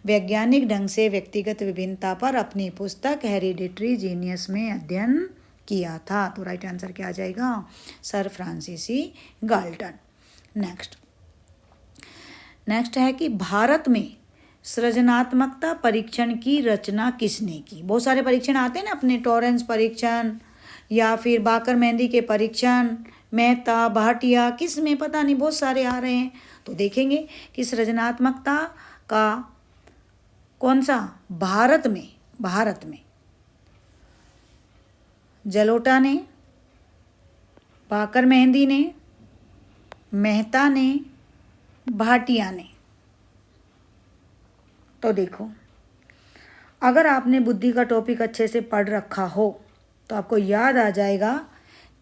वैज्ञानिक ढंग से व्यक्तिगत विभिन्नता पर अपनी पुस्तक हेरिडिटरी जीनियस में अध्ययन किया था। तो राइट आंसर क्या आ जाएगा? Sir Francis Galton. नेक्स्ट है कि भारत में सृजनात्मकता परीक्षण की रचना किसने की? बहुत सारे परीक्षण आते हैं ना अपने, टॉरेंस परीक्षण या फिर बाकर मेहंदी के परीक्षण, मेहता, भाटिया, किस में पता नहीं, बहुत सारे आ रहे हैं। तो देखेंगे कि सृजनात्मकता का कौन सा? भारत में जलोटा ने, बाकर मेहंदी ने, मेहता ने, भाटिया ने। तो देखो, अगर आपने बुद्धि का टॉपिक अच्छे से पढ़ रखा हो तो आपको याद आ जाएगा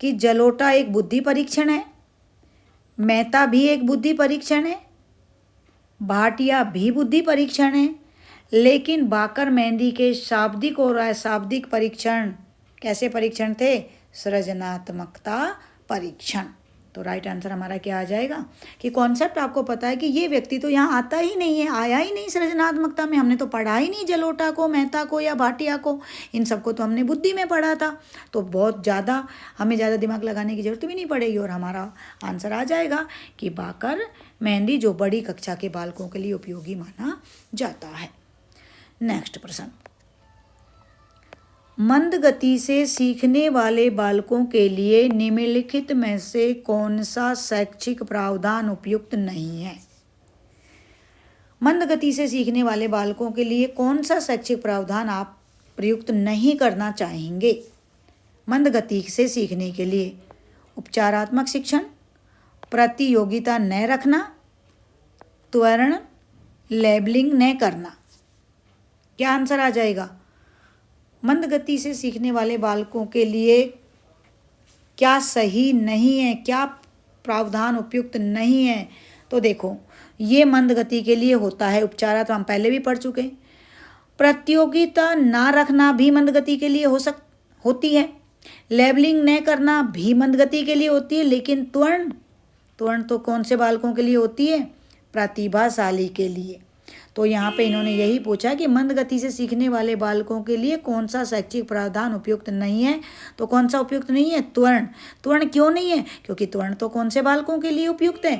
कि जलोटा एक बुद्धि परीक्षण है, मेहता भी एक बुद्धि परीक्षण है, भाटिया भी बुद्धि परीक्षण है, लेकिन बाकर मेहंदी के शाब्दिक और अशाब्दिक परीक्षण कैसे परीक्षण थे? सृजनात्मकता परीक्षण। तो राइट आंसर हमारा क्या आ जाएगा कि कॉन्सेप्ट आपको पता है कि ये व्यक्ति तो यहाँ आता ही नहीं है, आया ही नहीं सृजनात्मकता में, हमने तो पढ़ा ही नहीं जलोटा को, मेहता को या भाटिया को, इन सबको तो हमने बुद्धि में पढ़ा था। तो बहुत ज़्यादा हमें ज़्यादा दिमाग लगाने की जरूरत भी नहीं पड़ेगी और हमारा आंसर आ जाएगा कि बाकर मेहंदी, जो बड़ी कक्षा के बालकों के लिए उपयोगी माना जाता है। नेक्स्ट प्रश्न, मंद गति से सीखने वाले बालकों के लिए निम्नलिखित में से कौन सा शैक्षिक प्रावधान उपयुक्त नहीं है? मंद गति से सीखने वाले बालकों के लिए कौन सा शैक्षिक प्रावधान आप प्रयुक्त नहीं करना चाहेंगे? मंद गति से सीखने के लिए उपचारात्मक शिक्षण, प्रतियोगिता न रखना, त्वरण लेबलिंग न करना। क्या आंसर आ जाएगा? मंद गति से सीखने वाले बालकों के लिए क्या सही नहीं है, क्या प्रावधान उपयुक्त नहीं है? तो देखो, ये मंद गति के लिए होता है। उपचारा तो हम पहले भी पढ़ चुके हैं। प्रतियोगिता ना रखना भी मंद गति के लिए होती है। लेबलिंग न करना भी मंद गति के लिए होती है। लेकिन त्वरण तो कौन से बालकों के लिए होती है? प्रतिभाशाली के लिए। तो यहाँ पे इन्होंने यही पूछा कि मंद गति से सीखने वाले बालकों के लिए कौन सा शैक्षिक प्रावधान उपयुक्त नहीं है। तो कौन सा उपयुक्त नहीं है? त्वरण क्यों नहीं है? क्योंकि त्वरण तो कौन से बालकों के लिए उपयुक्त है?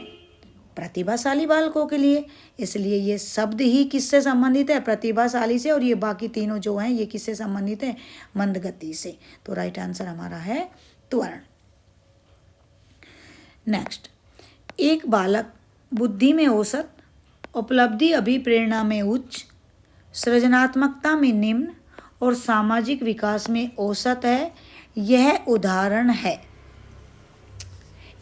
प्रतिभाशाली बालकों के लिए। इसलिए ये शब्द ही किससे संबंधित है? प्रतिभाशाली से। और ये बाकी तीनों जो हैं ये किससे संबंधित है? मंद गति से। तो राइट आंसर हमारा है त्वरण। नेक्स्ट, एक बालक बुद्धि में औसत, उपलब्धि अभिप्रेरणा में उच्च, सृजनात्मकता में निम्न और सामाजिक विकास में औसत है, यह उदाहरण है।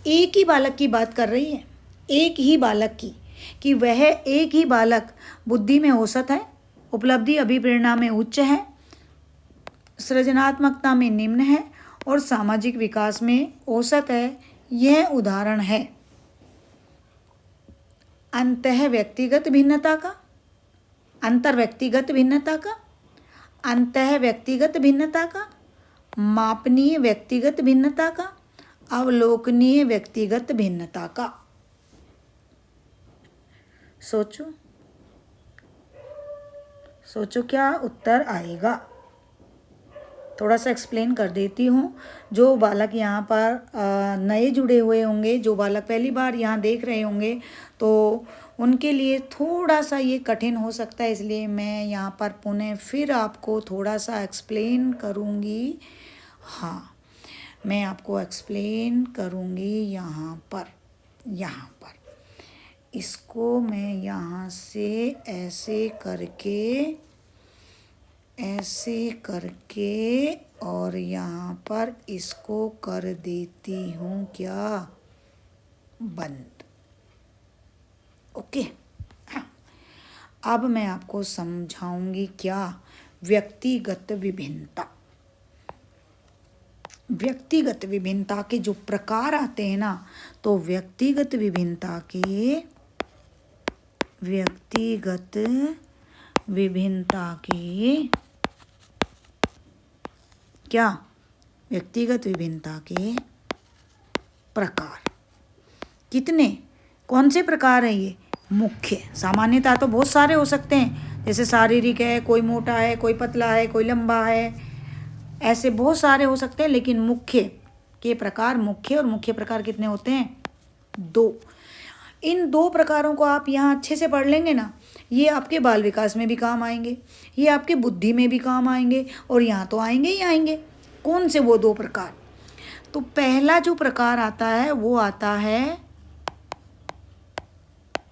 एक ही बालक की बात कर रही है, एक ही बालक की, कि वह एक ही बालक बुद्धि में औसत है, उपलब्धि अभिप्रेरणा में उच्च है, सृजनात्मकता में निम्न है और सामाजिक विकास में औसत है, यह उदाहरण है। अंतः व्यक्तिगत भिन्नता का, अंतर व्यक्तिगत भिन्नता का, अंतः व्यक्तिगत भिन्नता का, मापनीय व्यक्तिगत भिन्नता का, अवलोकनीय व्यक्तिगत भिन्नता का। सोचो क्या उत्तर आएगा। थोड़ा सा एक्सप्लेन कर देती हूँ। जो बालक यहाँ पर नए जुड़े हुए होंगे, जो बालक पहली बार यहाँ देख रहे होंगे, तो उनके लिए थोड़ा सा ये कठिन हो सकता है। इसलिए मैं यहाँ पर पुनः फिर आपको थोड़ा सा एक्सप्लेन करूँगी। हाँ, मैं आपको एक्सप्लेन करूँगी यहाँ पर। इसको मैं यहाँ से ऐसे करके और यहाँ पर इसको कर देती हूँ क्या, बंद। ओके, हाँ। अब मैं आपको समझाऊंगी क्या, व्यक्तिगत विभिन्नता। व्यक्तिगत विभिन्नता के जो प्रकार आते हैं ना, तो व्यक्तिगत विभिन्नता के क्या, व्यक्तिगत विभिन्नता के प्रकार कितने, कौन से प्रकार हैं ये? मुख्य। सामान्यतः तो बहुत सारे हो सकते हैं, जैसे शारीरिक है, कोई मोटा है, कोई पतला है, कोई लंबा है, ऐसे बहुत सारे हो सकते हैं। लेकिन मुख्य के प्रकार, मुख्य और मुख्य प्रकार कितने होते हैं? 2। इन 2 प्रकारों को आप यहाँ अच्छे से पढ़ लेंगे ना, ये आपके बाल विकास में भी काम आएंगे, ये आपके बुद्धि में भी काम आएंगे, और यहाँ तो आएंगे ही आएंगे। कौन से वो 2 प्रकार? तो पहला जो प्रकार आता है वो आता है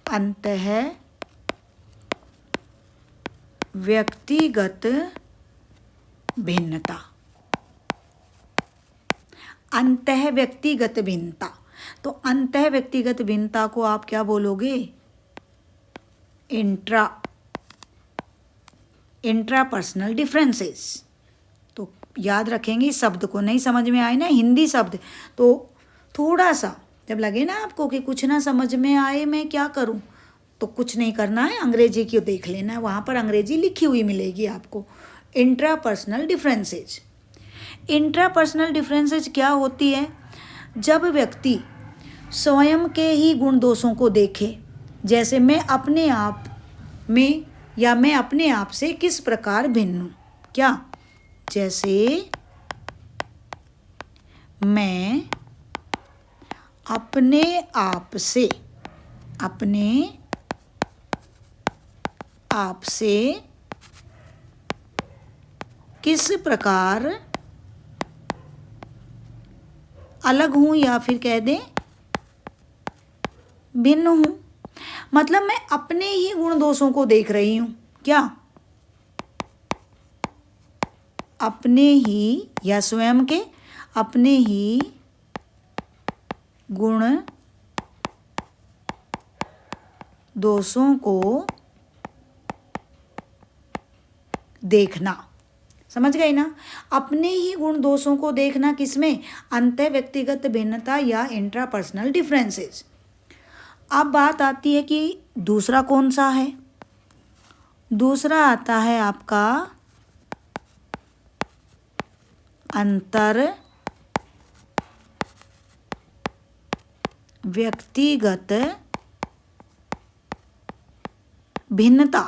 अंतः व्यक्तिगत भिन्नता। अंतः व्यक्तिगत भिन्नता। तो अंतः व्यक्तिगत भिन्नता को आप क्या बोलोगे? Intrapersonal differences. तो याद रखेंगे, इस शब्द को नहीं समझ में आए ना, हिंदी शब्द, तो थोड़ा सा जब लगे ना आपको कि कुछ ना समझ में आए, मैं क्या करूं, तो कुछ नहीं करना है, अंग्रेजी की देख लेना है, वहाँ पर अंग्रेजी लिखी हुई मिलेगी आपको। Intrapersonal differences. इंट्रापर्सनल डिफरेंसेज क्या होती है? जब व्यक्ति स्वयं के ही गुण दोषों को देखे, जैसे मैं अपने आप में या मैं अपने आप से किस प्रकार भिन्न हूँ। क्या? जैसे मैं अपने आप से किस प्रकार अलग हूँ, या फिर कह दें भिन्न हूँ। मतलब मैं अपने ही गुण दोषों को देख रही हूँ। क्या? अपने ही या स्वयं के अपने ही गुण दोषों को देखना। समझ गए ना? अपने ही गुण दोषों को देखना किसमें? अंतः व्यक्तिगत भिन्नता या इंट्रापर्सनल डिफरेंसेस। अब बात आती है कि दूसरा कौन सा है। दूसरा आता है आपका अंतर व्यक्तिगत भिन्नता।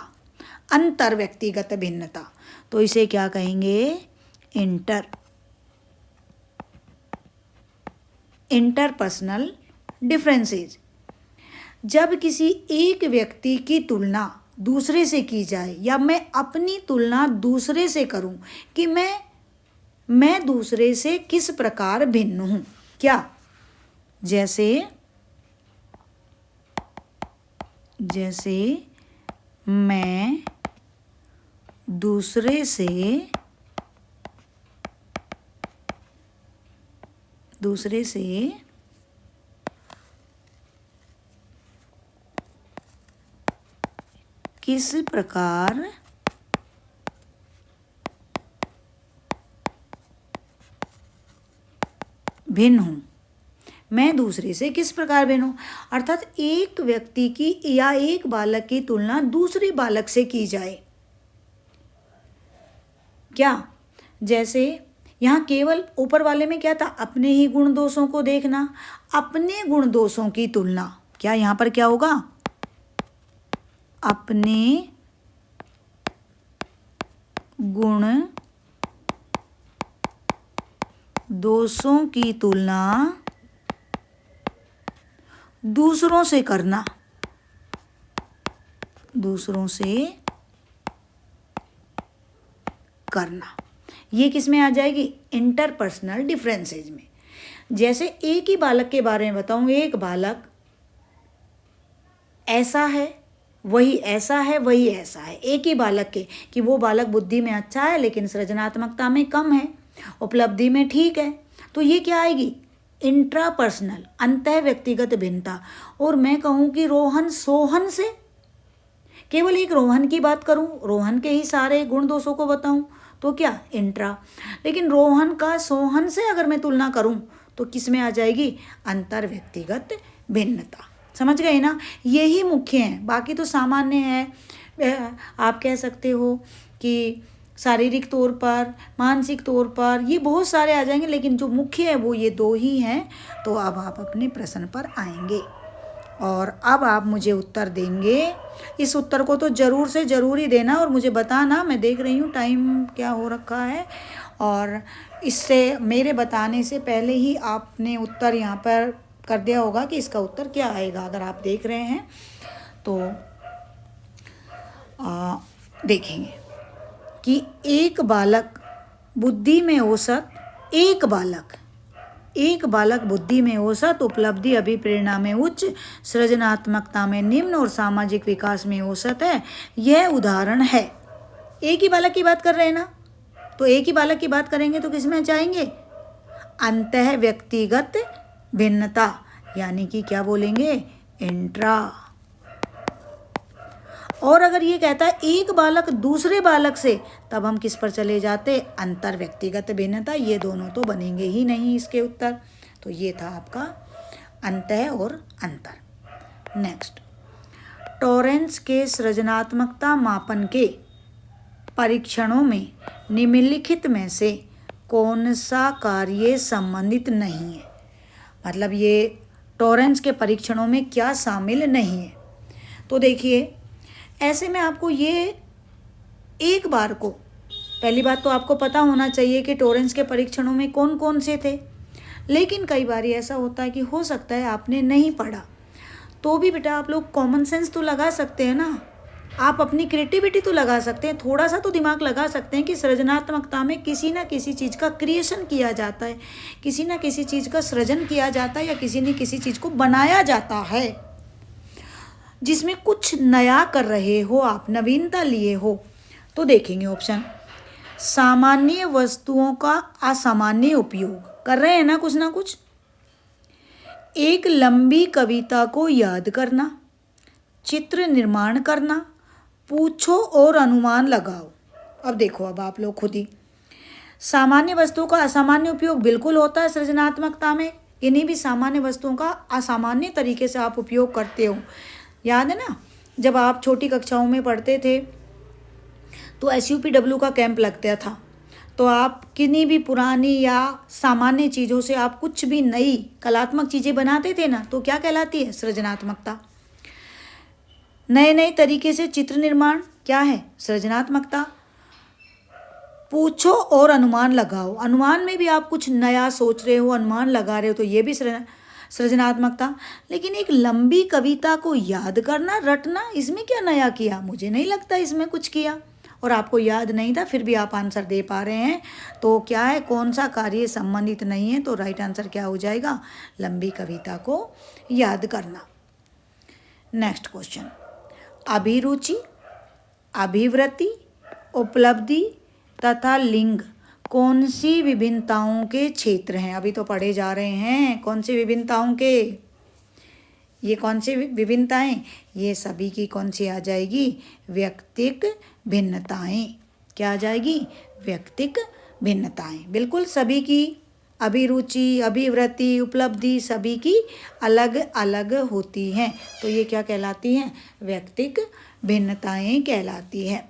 अंतर व्यक्तिगत भिन्नता, तो इसे क्या कहेंगे, इंटरपर्सनल डिफरेंसेस। जब किसी एक व्यक्ति की तुलना दूसरे से की जाए, या मैं अपनी तुलना दूसरे से करूं कि मैं दूसरे से किस प्रकार भिन्न हूं। क्या, जैसे मैं दूसरे से किस प्रकार भिन्न हूँ। मैं दूसरे से किस प्रकार भिन्न हूँ, अर्थात एक व्यक्ति की या एक बालक की तुलना दूसरे बालक से की जाए। क्या, जैसे यहाँ केवल ऊपर वाले में क्या था, अपने ही गुण दोषों को देखना, अपने गुण दोषों की तुलना। क्या यहाँ पर क्या होगा, अपने गुण दोषों की तुलना दूसरों से करना, ये किस में आ जाएगी, इंटरपर्सनल डिफरेंसेस में। जैसे एक ही बालक के बारे में बताऊं, एक बालक ऐसा है, वही ऐसा है, वही ऐसा है। एक ही बालक के कि वो बालक बुद्धि में अच्छा है लेकिन सृजनात्मकता में कम है, उपलब्धि में ठीक है, तो ये क्या आएगी, इंट्रापर्सनल अंतः व्यक्तिगत भिन्नता। और मैं कहूँ कि रोहन सोहन से, केवल एक रोहन की बात करूँ, रोहन के ही सारे गुण दोषों को बताऊँ तो क्या, इंट्रा। लेकिन रोहन का सोहन से अगर मैं तुलना करूँ तो किस में आ जाएगी, अंतर व्यक्तिगत भिन्नता। समझ गए ना, यही मुख्य हैं, बाकी तो सामान्य है। आप कह सकते हो कि शारीरिक तौर पर, मानसिक तौर पर, ये बहुत सारे आ जाएंगे, लेकिन जो मुख्य है वो ये दो ही हैं। तो अब आप अपने प्रश्न पर आएंगे और अब आप मुझे उत्तर देंगे। इस उत्तर को तो ज़रूर से ज़रूर ही देना और मुझे बताना। मैं देख रही हूँ टाइम क्या हो रखा है, और इससे मेरे बताने से पहले ही आपने उत्तर यहाँ पर कर दिया होगा कि इसका उत्तर क्या आएगा। अगर आप देख रहे हैं तो देखेंगे कि एक बालक बुद्धि में औसत, एक बालक बुद्धि में औसत, उपलब्धि अभिप्रेरणा में उच्च, सृजनात्मकता में निम्न और सामाजिक विकास में औसत है। यह उदाहरण है। एक ही बालक की बात कर रहे हैं ना, तो एक ही बालक की बात करेंगे तो किस में जाएंगे, अंतः व्यक्तिगत भिन्नता, यानी कि क्या बोलेंगे, इंट्रा। और अगर ये कहता है एक बालक दूसरे बालक से, तब हम किस पर चले जाते, अंतर व्यक्तिगत भिन्नता। ये दोनों तो बनेंगे ही नहीं इसके उत्तर। तो ये था आपका अंतः और अंतर। नेक्स्ट, टॉरेंस के सृजनात्मकता मापन के परीक्षणों में निम्नलिखित में से कौन सा कार्य संबंधित नहीं है। मतलब ये टॉरेंस के परीक्षणों में क्या शामिल नहीं है। तो देखिए, ऐसे में आपको ये एक बार को, पहली बात तो आपको पता होना चाहिए कि टॉरेंस के परीक्षणों में कौन कौन से थे। लेकिन कई बार ऐसा होता है कि हो सकता है आपने नहीं पढ़ा, तो भी बेटा आप लोग कॉमन सेंस तो लगा सकते हैं ना, आप अपनी क्रिएटिविटी तो लगा सकते हैं, थोड़ा सा तो दिमाग लगा सकते हैं कि सृजनात्मकता में किसी ना किसी चीज़ का क्रिएशन किया जाता है, किसी ना किसी चीज़ का सृजन किया जाता है, या किसी न किसी चीज़ को बनाया जाता है जिसमें कुछ नया कर रहे हो आप, नवीनता लिए हो। तो देखेंगे ऑप्शन, सामान्य वस्तुओं का असामान्य उपयोग कर रहे हैं ना कुछ, एक लंबी कविता को याद करना, चित्र निर्माण करना, पूछो और अनुमान लगाओ। अब देखो, अब आप लोग खुद ही, सामान्य वस्तुओं का असामान्य उपयोग बिल्कुल होता है सृजनात्मकता में, किन्हीं भी सामान्य वस्तुओं का असामान्य तरीके से आप उपयोग करते हो। याद है ना, जब आप छोटी कक्षाओं में पढ़ते थे तो SUPW का कैंप लगता था, तो आप किन्हीं भी पुरानी या सामान्य चीज़ों से आप कुछ भी नई कलात्मक चीज़ें बनाते थे ना, तो क्या कहलाती है? सृजनात्मकता। नए नए तरीके से चित्र निर्माण क्या है? सृजनात्मकता। पूछो और अनुमान लगाओ, अनुमान में भी आप कुछ नया सोच रहे हो, अनुमान लगा रहे हो, तो ये भी सृजनात्मकता। लेकिन एक लंबी कविता को याद करना, रटना, इसमें क्या नया किया? मुझे नहीं लगता इसमें कुछ किया। और आपको याद नहीं था फिर भी आप आंसर दे पा रहे हैं, तो क्या है, कौन सा कार्य संबंधित नहीं है? तो राइट आंसर क्या हो जाएगा? लंबी कविता को याद करना। नेक्स्ट क्वेश्चन, अभिरुचि, अभिवृत्ति, उपलब्धि तथा लिंग कौन सी विभिन्नताओं के क्षेत्र हैं? अभी तो पढ़े जा रहे हैं कौन सी विभिन्नताओं के, ये कौन सी विभिन्नताएं? ये सभी की कौन सी आ जाएगी? व्यक्तिक भिन्नताएं। क्या आ जाएगी? व्यक्तिक भिन्नताएं। बिल्कुल सभी की अभिरुचि, अभिवृत्ति, उपलब्धि सभी की अलग अलग होती हैं, तो ये क्या कहलाती हैं? व्यक्तिक भिन्नताएं कहलाती है।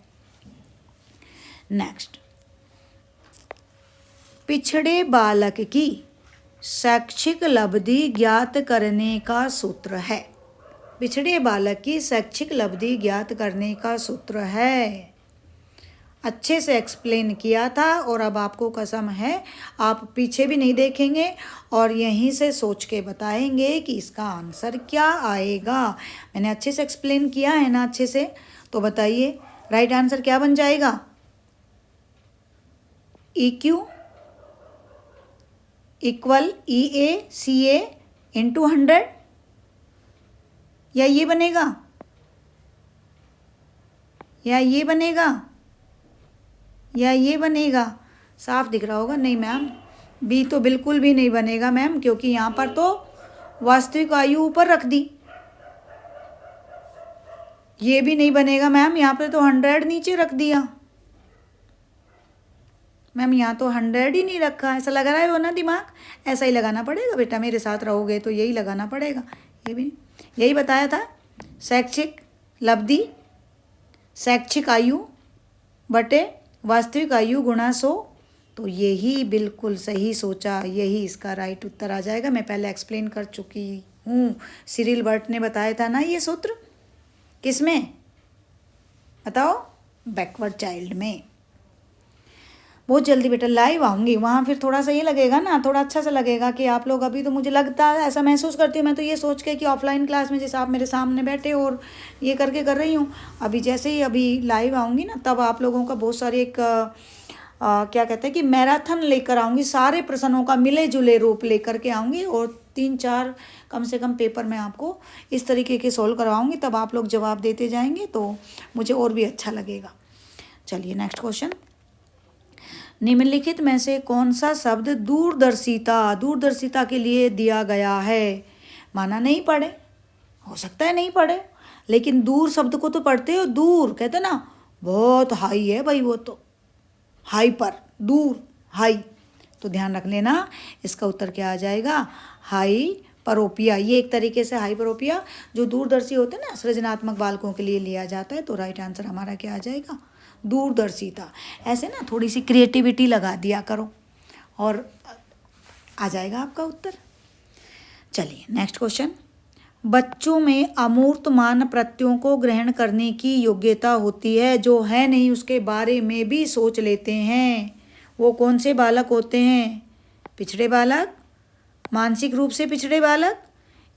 नेक्स्ट, पिछड़े बालक की शैक्षिक लब्धि ज्ञात करने का सूत्र है। पिछड़े बालक की शैक्षिक लब्धि ज्ञात करने का सूत्र है। अच्छे से एक्सप्लेन किया था और अब आपको कसम है आप पीछे भी नहीं देखेंगे और यहीं से सोच के बताएंगे कि इसका आंसर क्या आएगा। मैंने अच्छे से एक्सप्लेन किया है ना अच्छे से, तो बताइए राइट आंसर क्या बन जाएगा? EQ इक्वल EACA इंटू 100, या ये बनेगा, या ये बनेगा, या ये बनेगा? साफ दिख रहा होगा। नहीं मैम, B तो बिल्कुल भी नहीं बनेगा मैम, क्योंकि यहाँ पर तो वास्तविक आयु ऊपर रख दी। ये भी नहीं बनेगा मैम, यहाँ पर तो 100 नीचे रख दिया मैम, यहाँ तो 100 ही नहीं रखा। ऐसा लग रहा है वो ना दिमाग, ऐसा ही लगाना पड़ेगा बेटा, मेरे साथ रहोगे तो यही लगाना पड़ेगा। ये भी यही बताया था, शैक्षिक लब्धि शैक्षिक आयु बटे वास्तविक आयु गुणा 100, तो यही बिल्कुल सही सोचा, यही इसका राइट उत्तर आ जाएगा। मैं पहले एक्सप्लेन कर चुकी हूँ, सिरिल बर्ट ने बताया था ना ये सूत्र। किसमें बताओ? बैकवर्ड चाइल्ड में। बहुत जल्दी बेटा लाइव आऊँगी, वहाँ फिर थोड़ा सा ये लगेगा ना, थोड़ा अच्छा सा लगेगा कि आप लोग, अभी तो मुझे लगता है ऐसा महसूस करती हूँ मैं तो ये सोच के कि ऑफलाइन क्लास में जैसे आप मेरे सामने बैठे और ये करके कर रही हूँ, अभी जैसे ही अभी लाइव आऊँगी ना, तब आप लोगों का बहुत सारे एक क्या कहते हैं कि मैराथन लेकर आऊँगी, सारे प्रश्नों का मिले जुले रूप लेकर के आऊँगी और 3-4 कम से कम पेपर में आपको इस तरीके के सोल्व करवाऊँगी, तब आप लोग जवाब देते जाएंगे तो मुझे और भी अच्छा लगेगा। चलिए नेक्स्ट क्वेश्चन, निम्नलिखित में से कौन सा शब्द दूरदर्शिता के लिए दिया गया है? माना नहीं पढ़े, हो सकता है नहीं पढ़े, लेकिन दूर शब्द को तो पढ़ते हो। दूर कहते ना, बहुत हाई है भाई, वो तो हाई पर, दूर हाई, तो ध्यान रख लेना इसका उत्तर क्या आ जाएगा? हाइपरोपिया। ये एक तरीके से हाइपरोपिया जो दूरदर्शी होते हैं ना, सृजनात्मक बालकों के लिए लिया जाता है, तो राइट आंसर हमारा क्या आ जाएगा? दूरदर्शिता। ऐसे ना थोड़ी सी क्रिएटिविटी लगा दिया करो और आ जाएगा आपका उत्तर। चलिए नेक्स्ट क्वेश्चन, बच्चों में अमूर्तमान प्रत्ययों को ग्रहण करने की योग्यता होती है, जो है नहीं उसके बारे में भी सोच लेते हैं। वो कौन से बालक होते हैं? पिछड़े बालक, मानसिक रूप से पिछड़े बालक,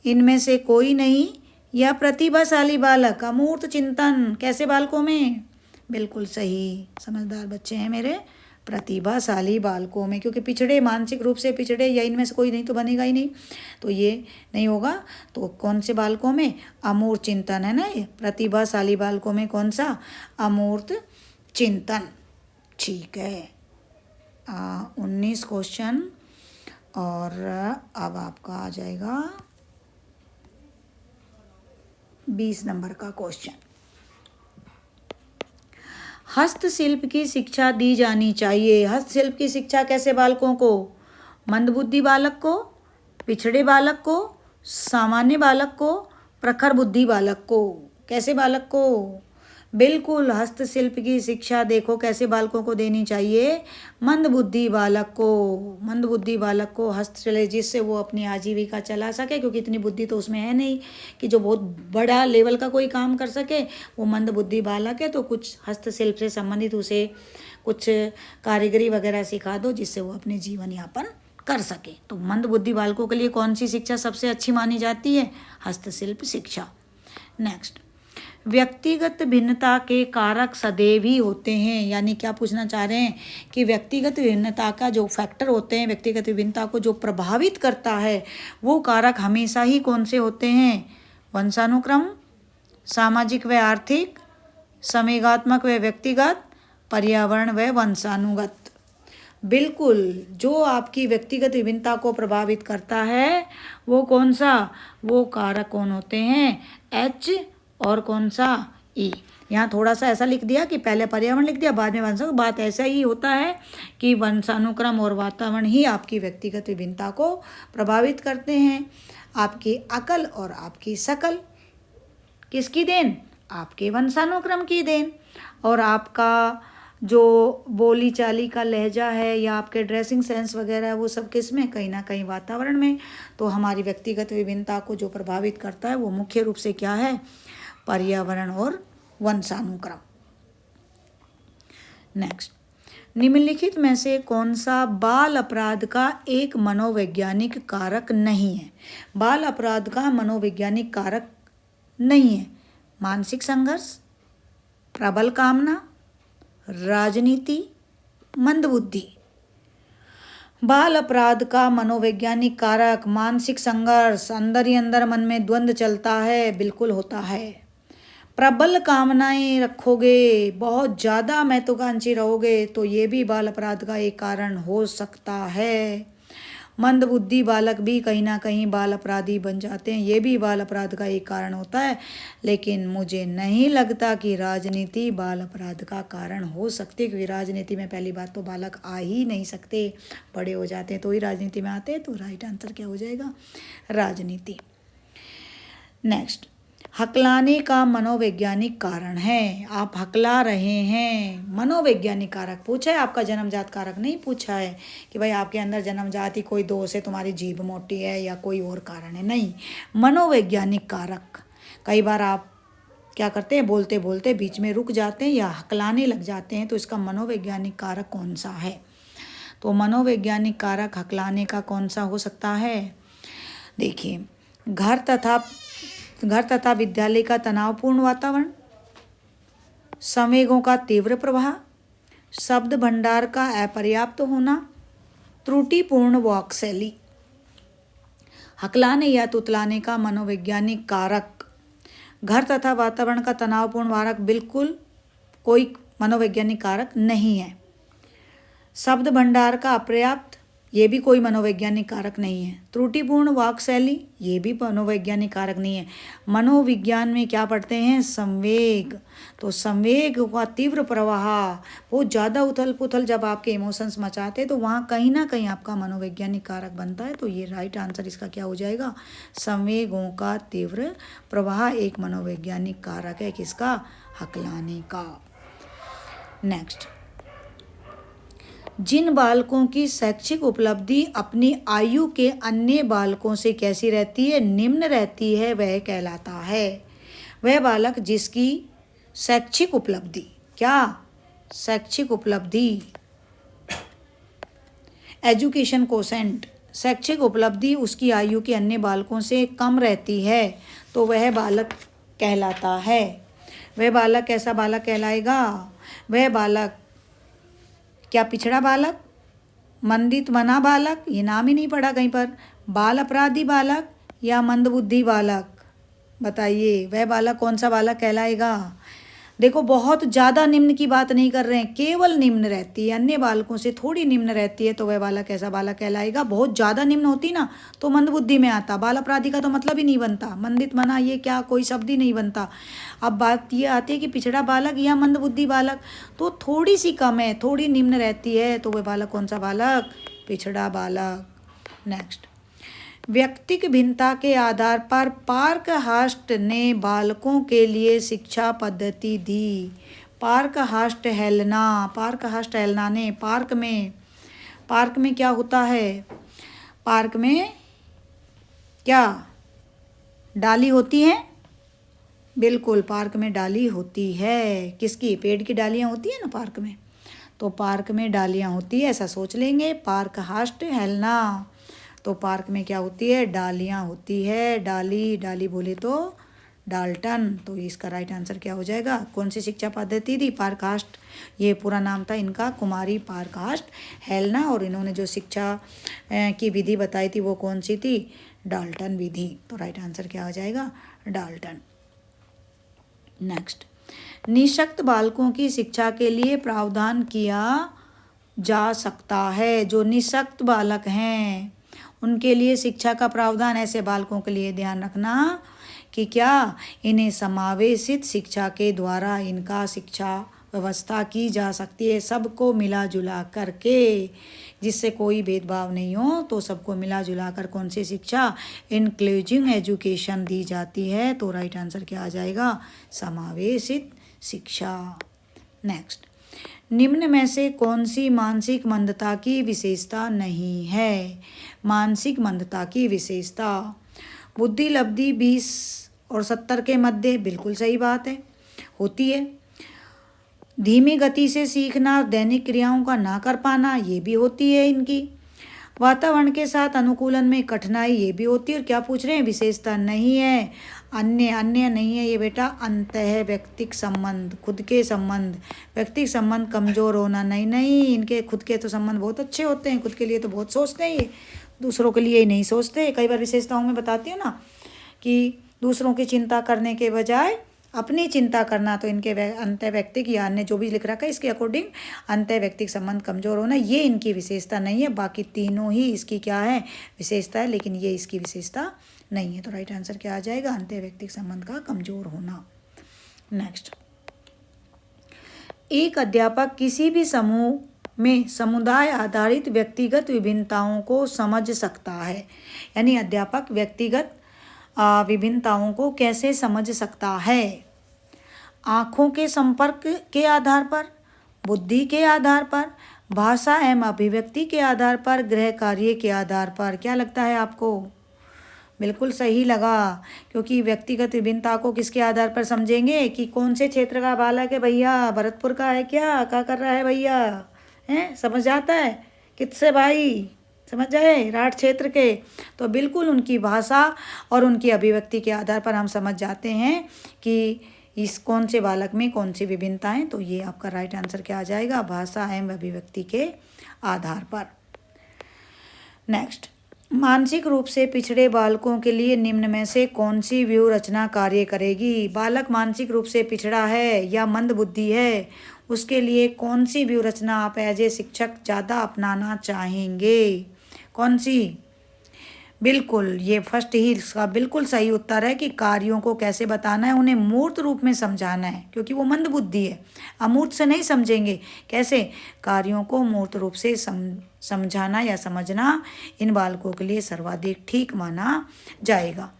इनमें से कोई नहीं, या प्रतिभाशाली बालक। अमूर्त चिंतन कैसे बालकों में? बिल्कुल सही, समझदार बच्चे हैं मेरे, प्रतिभाशाली बालकों में, क्योंकि पिछड़े, मानसिक रूप से पिछड़े या इनमें से कोई नहीं तो बनेगा ही नहीं, तो ये नहीं होगा। तो कौन से बालकों में? अमूर्त चिंतन है ना ये, प्रतिभाशाली बालकों में कौन सा? अमूर्त चिंतन। ठीक है, 19 क्वेश्चन और अब आपका आ जाएगा 20 नंबर का क्वेश्चन। हस्तशिल्प की शिक्षा दी जानी चाहिए। हस्तशिल्प की शिक्षा कैसे बालकों को? मंदबुद्धि बालक को, पिछड़े बालक को, सामान्य बालक को, प्रखर बुद्धि बालक को। कैसे बालक को? बिल्कुल, हस्तशिल्प की शिक्षा देखो कैसे बालकों को देनी चाहिए, मंदबुद्धि बालक को। मंदबुद्धि बालक को हस्तशिल्प, जिससे वो अपनी आजीविका चला सके, क्योंकि इतनी बुद्धि तो उसमें है नहीं कि जो बहुत बड़ा लेवल का कोई काम कर सके। वो मंदबुद्धि बालक है, तो कुछ हस्तशिल्प से संबंधित उसे कुछ कारीगरी वगैरह सिखा दो, जिससे वो अपने जीवन यापन कर सके। तो मंदबुद्धि बालकों के लिए कौन सी शिक्षा सबसे अच्छी मानी जाती है? हस्तशिल्प शिक्षा। नेक्स्ट, व्यक्तिगत भिन्नता के कारक सदैव ही होते हैं। यानी क्या पूछना चाह रहे हैं कि व्यक्तिगत भिन्नता का जो फैक्टर होते हैं, व्यक्तिगत भिन्नता को जो प्रभावित करता है, वो कारक हमेशा ही कौन से होते हैं? वंशानुक्रम, सामाजिक व आर्थिक, संवेगात्मक व व्यक्तिगत, पर्यावरण व वंशानुगत। बिल्कुल, जो आपकी व्यक्तिगत विभिन्नता को प्रभावित करता है वो कौन सा? वो कारक कौन होते हैं? एच और कौन सा? ई। यहाँ थोड़ा सा ऐसा लिख दिया कि पहले पर्यावरण लिख दिया, बाद में वंशानुक्रम। बात ऐसा ही होता है कि वंशानुक्रम और वातावरण ही आपकी व्यक्तिगत विभिन्नता को प्रभावित करते हैं। आपकी अकल और आपकी शकल किसकी देन? आपके वंशानुक्रम की देन। और आपका जो बोली चाली का लहजा है या आपके ड्रेसिंग सेंस वगैरह है, वो सब किस में? कहीं ना कहीं वातावरण में। तो हमारी व्यक्तिगत विभिन्नता को जो प्रभावित करता है वो मुख्य रूप से क्या है? पर्यावरण और वंशानुक्रम। नेक्स्ट, निम्नलिखित में से कौन सा बाल अपराध का एक मनोवैज्ञानिक कारक नहीं है? बाल अपराध का मनोवैज्ञानिक कारक नहीं है। मानसिक संघर्ष, प्रबल कामना, राजनीति, मंदबुद्धि। बाल अपराध का मनोवैज्ञानिक कारक मानसिक संघर्ष, अंदर ही अंदर मन में द्वंद्व चलता है, बिल्कुल होता है। प्रबल कामनाएं रखोगे, बहुत ज़्यादा महत्वाकांक्षी रहोगे, तो ये भी बाल अपराध का एक कारण हो सकता है। मंदबुद्धि बालक भी कहीं ना कहीं बाल अपराधी बन जाते हैं, ये भी बाल अपराध का एक कारण होता है। लेकिन मुझे नहीं लगता कि राजनीति बाल अपराध का कारण हो सकती, क्योंकि राजनीति में पहली बात तो बालक आ ही नहीं सकते, बड़े हो जाते हैं तो ही राजनीति में आते हैं। तो राइट आंसर क्या हो जाएगा? राजनीति। नेक्स्ट, हकलाने का मनोवैज्ञानिक कारण है। आप हकला रहे हैं, मनोवैज्ञानिक कारक पूछा है, आपका जन्मजात कारक नहीं पूछा है कि भाई आपके अंदर जन्मजात ही कोई दोष है, तुम्हारी जीभ मोटी है या कोई और कारण है, नहीं। मनोवैज्ञानिक कारक। कई बार आप क्या करते हैं, बोलते बोलते बीच में रुक जाते हैं या हकलाने लग जाते हैं, तो इसका मनोवैज्ञानिक कारक कौन सा है? तो मनोवैज्ञानिक कारक हकलाने का कौन सा हो सकता है? देखिए, घर तथा विद्यालय का तनावपूर्ण वातावरण, संवेगों का तीव्र प्रवाह, शब्द भंडार का अपर्याप्त होना, त्रुटिपूर्ण वाक्शैली। हकलाने या तुतलाने का मनोवैज्ञानिक कारक, घर तथा वातावरण का तनावपूर्ण कारक बिल्कुल कोई मनोवैज्ञानिक कारक नहीं है। शब्द भंडार का अपर्याप्त, ये भी कोई मनोवैज्ञानिक कारक नहीं है। त्रुटिपूर्ण वाक्शैली, ये भी मनोवैज्ञानिक कारक नहीं है। मनोविज्ञान में क्या पढ़ते हैं? संवेग। तो संवेग का तीव्र प्रवाह, बहुत ज़्यादा उथल पुथल जब आपके इमोशंस मचाते हैं, तो वहाँ कहीं ना कहीं आपका मनोवैज्ञानिक कारक बनता है। तो ये राइट आंसर इसका क्या हो जाएगा? संवेगों का तीव्र प्रवाह एक मनोवैज्ञानिक कारक है, किसका? हकलाने का। नेक्स्ट, जिन बालकों की शैक्षिक उपलब्धि अपनी आयु के अन्य बालकों से कैसी रहती है? निम्न रहती है, वह कहलाता है। वह बालक जिसकी शैक्षिक उपलब्धि, क्या? शैक्षिक उपलब्धि, एजुकेशन कोसेंट, शैक्षिक उपलब्धि उसकी आयु के अन्य बालकों से कम रहती है, तो वह बालक कहलाता है। वह बालक कैसा बालक कहलाएगा? वह बालक क्या? पिछड़ा बालक, मंदित मना बालक, ये नाम ही नहीं पढ़ा कहीं पर, बाल अपराधी बालक या मंदबुद्धि बालक? बताइए, वह बालक कौन सा बालक कहलाएगा? देखो, बहुत ज़्यादा निम्न की बात नहीं कर रहे हैं, केवल निम्न रहती है, अन्य बालकों से थोड़ी निम्न रहती है, तो वह बालक कैसा बालक कहलाएगा? बहुत ज़्यादा निम्न होती ना तो मंदबुद्धि में आता। बाल अपराधी का तो मतलब ही नहीं बनता, मंदित मना ये क्या कोई शब्द ही नहीं बनता। अब बात ये आती है कि पिछड़ा बालक या मंदबुद्धि बालक, तो थोड़ी सी कम है, थोड़ी निम्न रहती है, तो वह बालक कौन सा बालक? पिछड़ा बालक। नेक्स्ट, व्यक्तिक भिन्नता के आधार पर पार्कहर्स्ट ने बालकों के लिए शिक्षा पद्धति दी। पार्कहर्स्ट हेलेना ने पार्क में क्या होता है? पार्क में क्या डाली होती है? बिल्कुल, पार्क में डाली होती है। किसकी? पेड़ की डालियाँ होती है ना पार्क में, तो पार्क में डालियाँ होती है, ऐसा सोच लेंगे। पार्कहर्स्ट हेलेना, तो पार्क में क्या होती है? डालियाँ होती है। डाली बोले तो डाल्टन, तो इसका राइट आंसर क्या हो जाएगा? कौन सी शिक्षा पद्धति थी? पार्कहर्स्ट, ये पूरा नाम था इनका, कुमारी पार्कहर्स्ट हेलेना, और इन्होंने जो शिक्षा की विधि बताई थी वो कौन सी थी? डाल्टन विधि। तो राइट आंसर क्या हो जाएगा? डाल्टन। नेक्स्ट, निःशक्त बालकों की शिक्षा के लिए प्रावधान किया जा सकता है। जो निःशक्त बालक हैं उनके लिए शिक्षा का प्रावधान, ऐसे बालकों के लिए ध्यान रखना कि क्या इन्हें समावेशित शिक्षा के द्वारा इनका शिक्षा व्यवस्था की जा सकती है, सबको मिला जुला करके, जिससे कोई भेदभाव नहीं हो, तो सबको मिला जुला कर कौन सी शिक्षा? इंक्लूसिव एजुकेशन दी जाती है। तो राइट आंसर क्या आ जाएगा? समावेशित शिक्षा। नेक्स्ट, निम्न में से कौन सी मानसिक मंदता की विशेषता नहीं है? मानसिक मंदता की विशेषता, बुद्धि लब्धि 20 और 70 के मध्य, बिल्कुल सही बात है, होती है। धीमी गति से सीखना, दैनिक क्रियाओं का ना कर पाना, ये भी होती है इनकी। वातावरण के साथ अनुकूलन में कठिनाई, ये भी होती है। और क्या पूछ रहे हैं? विशेषता नहीं है, अन्य नहीं है ये बेटा। अंतः व्यक्तिक संबंध, खुद के संबंध, व्यक्तिक संबंध कमजोर होना, नहीं, इनके खुद के तो संबंध बहुत अच्छे होते हैं, खुद के लिए तो बहुत सोचते हैं ये, दूसरों के लिए ही नहीं सोचते। कई बार विशेषताओं में बताती हूँ ना कि दूसरों की चिंता करने के बजाय अपनी चिंता करना, तो इनके अंतः व्यक्तिक या अन्य जो भी लिख रखा है इसके अकॉर्डिंग अंतः व्यक्तिक संबंध कमजोर होना, ये इनकी विशेषता नहीं है। बाकी तीनों ही इसकी क्या है? विशेषता है, लेकिन ये इसकी विशेषता नहीं है। तो राइट आंसर क्या आ जाएगा? अंतः व्यक्तिक संबंध का कमजोर होना। नेक्स्ट, एक अध्यापक किसी भी समूह में समुदाय आधारित व्यक्तिगत विभिन्नताओं को समझ सकता है। यानी अध्यापक व्यक्तिगत विभिन्नताओं को कैसे समझ सकता है? आँखों के संपर्क के आधार पर, बुद्धि के आधार पर, भाषा एवं अभिव्यक्ति के आधार पर, गृह कार्य के आधार पर। क्या लगता है आपको? बिल्कुल सही लगा, क्योंकि व्यक्तिगत विभिन्नता को किसके आधार पर समझेंगे कि कौन से क्षेत्र का बालक है भैया, भरतपुर का है क्या कर रहा है भैया, हैं? समझ आता है? किससे भाई? समझ जाए, राठ क्षेत्र के। तो बिल्कुल उनकी भाषा और उनकी अभिव्यक्ति के आधार पर हम समझ जाते हैं कि इस कौन से बालक में कौन सी विभिन्नताएं। तो ये आपका राइट आंसर क्या आ जाएगा? भाषा एवं अभिव्यक्ति के आधार पर। नेक्स्ट, मानसिक रूप से पिछड़े बालकों के लिए निम्न में से कौन सी व्यूह रचना कार्य करेगी? बालक मानसिक रूप से पिछड़ा है या मंद बुद्धि है, उसके लिए कौन सी व्यूह रचना आप एज ए शिक्षक ज़्यादा अपनाना चाहेंगे? कौन सी? बिल्कुल, ये फर्स्ट ही इसका बिल्कुल सही उत्तर है कि कार्यों को कैसे बताना है, उन्हें मूर्त रूप में समझाना है, क्योंकि वो मंद बुद्धि है, अमूर्त से नहीं समझेंगे। कैसे? कार्यों को मूर्त रूप से समझाना या समझना इन बालकों के लिए सर्वाधिक ठीक माना जाएगा।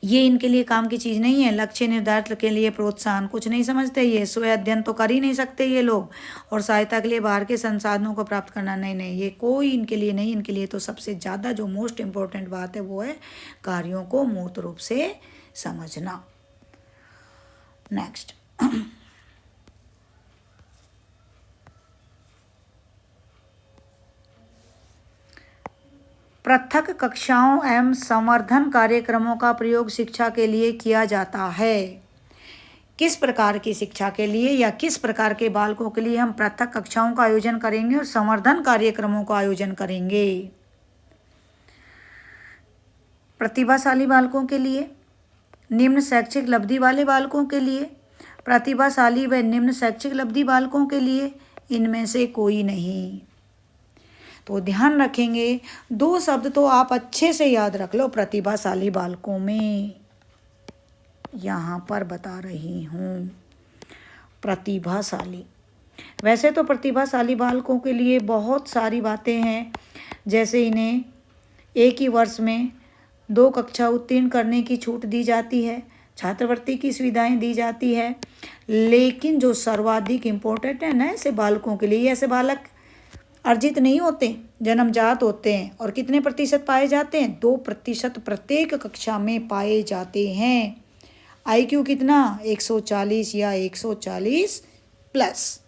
ये इनके लिए काम की चीज़ नहीं है। लक्ष्य निर्धारित के लिए प्रोत्साहन कुछ नहीं समझते, ये स्वयं अध्ययन तो कर ही नहीं सकते ये लोग, और सहायता के लिए बाहर के संसाधनों को प्राप्त करना, नहीं, ये कोई इनके लिए नहीं। इनके लिए तो सबसे ज़्यादा जो मोस्ट इम्पोर्टेंट बात है वो है कार्यों को मूर्त रूप से समझना। नेक्स्ट, पृथक कक्षाओं एवं संवर्धन कार्यक्रमों का प्रयोग शिक्षा के लिए किया जाता है। किस प्रकार की शिक्षा के लिए या किस प्रकार के बालकों के लिए हम पृथक कक्षाओं का आयोजन करेंगे और संवर्धन कार्यक्रमों का आयोजन करेंगे? प्रतिभाशाली बालकों के लिए, निम्न शैक्षिक लब्धि वाले बालकों के लिए, प्रतिभाशाली व निम्न शैक्षिक लब्धि बालकों के लिए, इनमें से कोई नहीं। तो ध्यान रखेंगे, दो शब्द तो आप अच्छे से याद रख लो प्रतिभाशाली बालकों में, यहाँ पर बता रही हूँ प्रतिभाशाली। वैसे तो प्रतिभाशाली बालकों के लिए बहुत सारी बातें हैं, जैसे इन्हें एक ही वर्ष में 2 कक्षा उत्तीर्ण करने की छूट दी जाती है, छात्रवृत्ति की सुविधाएं दी जाती है। लेकिन जो सर्वाधिक इम्पोर्टेंट है ना ऐसे बालकों के लिए, ऐसे बालक अर्जित नहीं होते, जन्मजात होते हैं। और कितने प्रतिशत पाए जाते हैं? 2% प्रत्येक कक्षा में पाए जाते हैं। IQ कितना? 140 या 140 प्लस।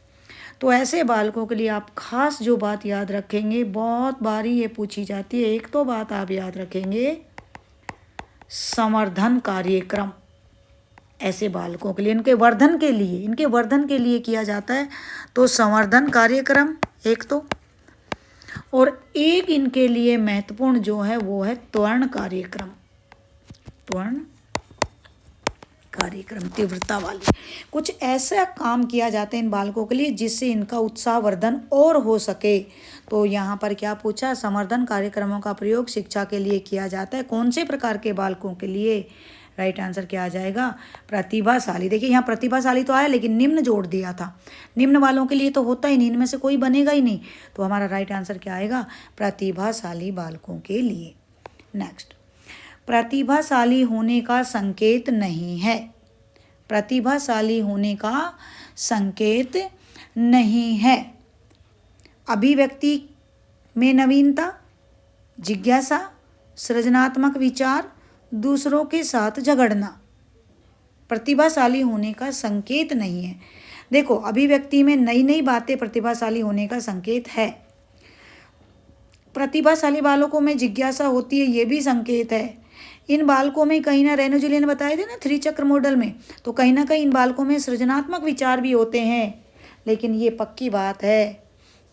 तो ऐसे बालकों के लिए आप खास जो बात याद रखेंगे, बहुत बारी ये पूछी जाती है, एक तो बात आप याद रखेंगे, संवर्धन कार्यक्रम ऐसे बालकों के लिए, इनके वर्धन के लिए किया जाता है। तो संवर्धन कार्यक्रम एक तो, और एक इनके लिए महत्वपूर्ण जो है वो है त्वरण कार्यक्रम। त्वरण कार्यक्रम तीव्रता वाले, कुछ ऐसा काम किया जाता है इन बालकों के लिए जिससे इनका उत्साहवर्धन और हो सके। तो यहाँ पर क्या पूछा? संवर्धन कार्यक्रमों का प्रयोग शिक्षा के लिए किया जाता है। कौन से प्रकार के बालकों के लिए? राइट आंसर क्या आ जाएगा? प्रतिभाशाली। देखिए यहाँ प्रतिभाशाली तो आया लेकिन निम्न जोड़ दिया था, निम्न वालों के लिए तो होता ही नहीं, इनमें से कोई बनेगा ही नहीं। तो हमारा राइट आंसर क्या आएगा? प्रतिभाशाली बालकों के लिए। नेक्स्ट, प्रतिभाशाली होने का संकेत नहीं है। प्रतिभाशाली होने का संकेत नहीं है। अभिव्यक्ति में नवीनता, जिज्ञासा, सृजनात्मक विचार, दूसरों के साथ झगड़ना प्रतिभाशाली होने का संकेत नहीं है। देखो, अभिव्यक्ति में नई नई बातें प्रतिभाशाली होने का संकेत है। प्रतिभाशाली बालकों में जिज्ञासा होती है, ये भी संकेत है। इन बालकों में कहीं ना, रेणु जी ने बताए थे ना 3 चक्र मॉडल में, तो कहीं ना कहीं इन बालकों में सृजनात्मक विचार भी होते हैं। लेकिन ये पक्की बात है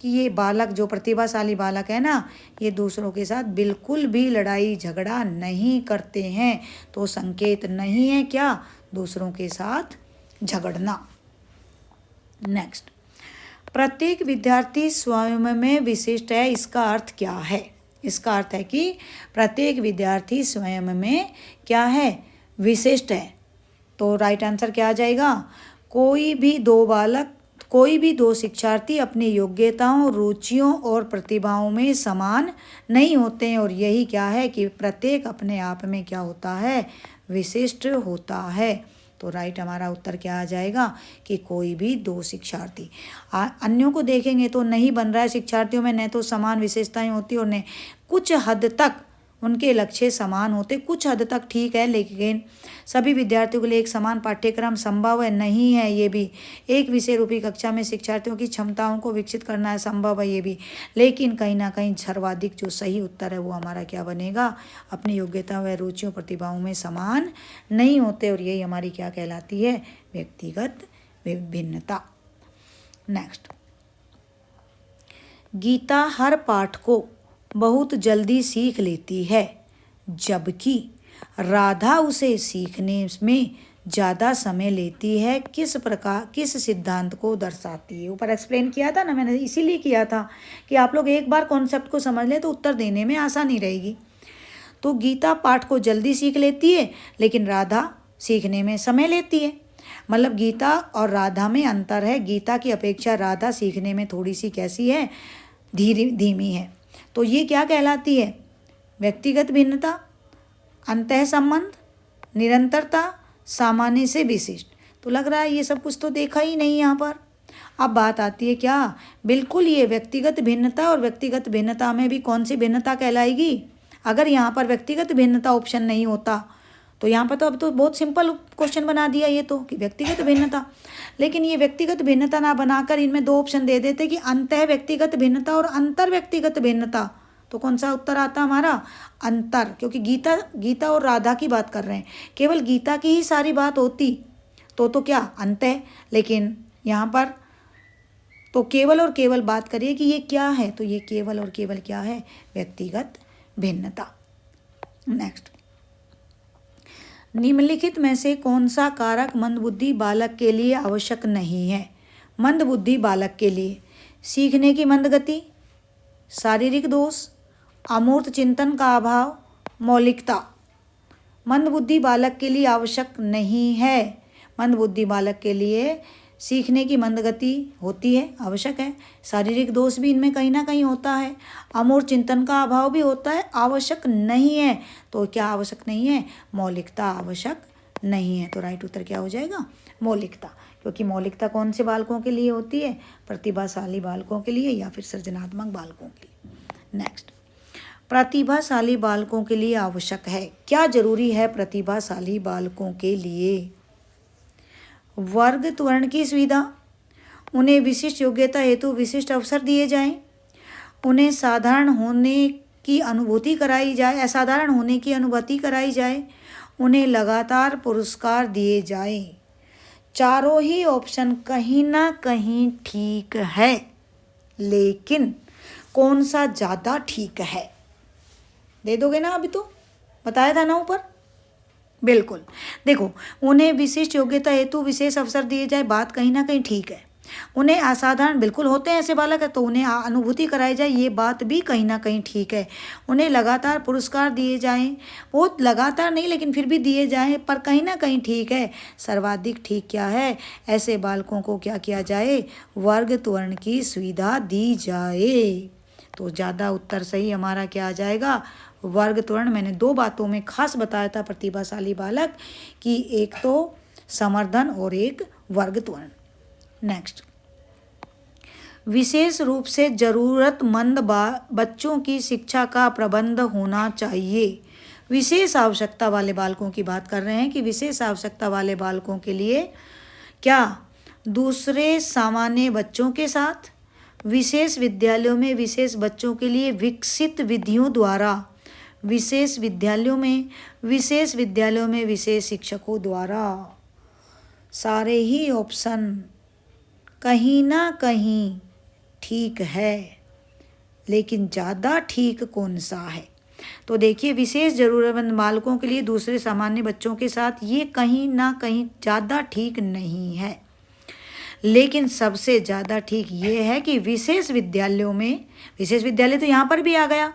कि ये बालक, जो प्रतिभाशाली बालक है ना, ये दूसरों के साथ बिल्कुल भी लड़ाई झगड़ा नहीं करते हैं। तो संकेत नहीं है क्या? दूसरों के साथ झगड़ना। नेक्स्ट, प्रत्येक विद्यार्थी स्वयं में विशिष्ट है, इसका अर्थ क्या है? इसका अर्थ है कि प्रत्येक विद्यार्थी स्वयं में क्या है? विशिष्ट है। तो राइट आंसर क्या आ जाएगा? कोई भी दो शिक्षार्थी अपनी योग्यताओं, रुचियों और प्रतिभाओं में समान नहीं होते हैं। और यही क्या है कि प्रत्येक अपने आप में क्या होता है? विशिष्ट होता है। तो राइट हमारा उत्तर क्या आ जाएगा कि कोई भी 2 शिक्षार्थी। अन्यों को देखेंगे तो नहीं बन रहा है, शिक्षार्थियों में न तो समान विशेषताएं होती और न कुछ हद तक उनके लक्ष्य समान होते, कुछ हद तक ठीक है, लेकिन सभी विद्यार्थियों के लिए एक समान पाठ्यक्रम संभव है नहीं है। ये भी एक विषय रूपी कक्षा में शिक्षार्थियों की क्षमताओं को विकसित करना है, संभव है ये भी। लेकिन कहीं ना कहीं सर्वाधिक जो सही उत्तर है वो हमारा क्या बनेगा? अपनी योग्यता व रुचियों प्रतिभाओं में समान नहीं होते, और यही हमारी क्या कहलाती है? व्यक्तिगत विभिन्नता। नेक्स्ट, गीता हर पाठ को बहुत जल्दी सीख लेती है, जबकि राधा उसे सीखने में ज़्यादा समय लेती है। किस सिद्धांत को दर्शाती है? ऊपर एक्सप्लेन किया था ना मैंने, इसीलिए किया था कि आप लोग एक बार कॉन्सेप्ट को समझ लें तो उत्तर देने में आसानी रहेगी। तो गीता पाठ को जल्दी सीख लेती है, लेकिन राधा सीखने में समय लेती है। मतलब गीता और राधा में अंतर है। गीता की अपेक्षा राधा सीखने में थोड़ी सी कैसी है? धीमी है। तो ये क्या कहलाती है? व्यक्तिगत भिन्नता, अंतः संबंध, निरंतरता, सामान्य से विशिष्ट। तो लग रहा है ये सब कुछ तो देखा ही नहीं यहाँ पर। अब बात आती है क्या? बिल्कुल, ये व्यक्तिगत भिन्नता, और व्यक्तिगत भिन्नता में भी कौन सी भिन्नता कहलाएगी? अगर यहाँ पर व्यक्तिगत भिन्नता ऑप्शन नहीं होता तो यहाँ पर तो अब तो बहुत सिंपल क्वेश्चन बना दिया ये तो, कि व्यक्तिगत भिन्नता। लेकिन ये व्यक्तिगत भिन्नता ना बनाकर इनमें 2 ऑप्शन दे देते कि अंतः व्यक्तिगत भिन्नता और अंतर व्यक्तिगत भिन्नता। तो कौन सा उत्तर आता हमारा? अंतर, क्योंकि गीता और राधा की बात कर रहे हैं। केवल गीता की ही सारी बात होती तो क्या अंतः, लेकिन यहाँ पर तो केवल और केवल बात करिए कि ये क्या है, तो ये केवल और केवल क्या है? व्यक्तिगत भिन्नता। नेक्स्ट, निम्नलिखित में से कौन सा कारक मंदबुद्धि बालक के लिए आवश्यक नहीं है? मंदबुद्धि बालक के लिए सीखने की मंद गति, शारीरिक दोष, अमूर्त चिंतन का अभाव, मौलिकता। मंदबुद्धि बालक के लिए आवश्यक नहीं है। मंदबुद्धि बालक के लिए सीखने की मंदगति होती है, आवश्यक है। शारीरिक दोष भी इनमें कहीं ना कहीं होता है। अमूर्त चिंतन का अभाव भी होता है, आवश्यक नहीं है। तो क्या आवश्यक नहीं है? मौलिकता आवश्यक नहीं है। तो राइट उत्तर क्या हो जाएगा? मौलिकता। क्योंकि मौलिकता कौन से बालकों के लिए होती है? प्रतिभाशाली बालकों के लिए या फिर सृजनात्मक बालकों के लिए। नेक्स्ट, प्रतिभाशाली बालकों के लिए आवश्यक है। क्या जरूरी है प्रतिभाशाली बालकों के लिए? वर्ग त्वरण की सुविधा, उन्हें विशिष्ट योग्यता हेतु विशिष्ट अवसर दिए जाएं, उन्हें साधारण होने की अनुभूति कराई जाए, असाधारण होने की अनुभूति कराई जाए, उन्हें लगातार पुरस्कार दिए जाए। चारों ही ऑप्शन कहीं ना कहीं ठीक है, लेकिन कौन सा ज़्यादा ठीक है? दे दोगे ना? अभी तो बताया था ना ऊपर। बिल्कुल, देखो, उन्हें विशिष्ट योग्यता हेतु विशेष अवसर दिए जाए, बात कहीं ना कहीं ठीक है। उन्हें असाधारण, बिल्कुल होते हैं ऐसे बालक है, तो उन्हें अनुभूति कराई जाए, ये बात भी कहीं ना कहीं ठीक है। उन्हें लगातार पुरस्कार दिए जाएं, वो लगातार नहीं लेकिन फिर भी दिए जाएं, पर कहीं ना कहीं ठीक है। सर्वाधिक ठीक क्या है? ऐसे बालकों को क्या किया जाए? वर्ग त्वरण की सुविधा दी जाए। तो ज़्यादा उत्तर सही हमारा क्या आ जाएगा? वर्ग त्वरण। मैंने दो बातों में खास बताया था प्रतिभाशाली बालक कि एक तो समर्धन और एक वर्ग त्वरण। नेक्स्ट, विशेष रूप से जरूरतमंद बच्चों की शिक्षा का प्रबंध होना चाहिए। विशेष आवश्यकता वाले बालकों की बात कर रहे हैं कि विशेष आवश्यकता वाले बालकों के लिए क्या दूसरे सामान्य बच्चों के साथ विशेष विद्यालयों में विशेष बच्चों के लिए विकसित विधियों द्वारा, विशेष विद्यालयों में विशेष शिक्षकों द्वारा। सारे ही ऑप्शन कहीं ना कहीं ठीक है, लेकिन ज़्यादा ठीक कौन सा है? तो देखिए, विशेष ज़रूरतमंद बालकों के लिए दूसरे सामान्य बच्चों के साथ, ये कहीं ना कहीं ज़्यादा ठीक नहीं है, लेकिन सबसे ज़्यादा ठीक ये है कि विशेष विद्यालयों में, विशेष विद्यालय तो यहाँ पर भी आ गया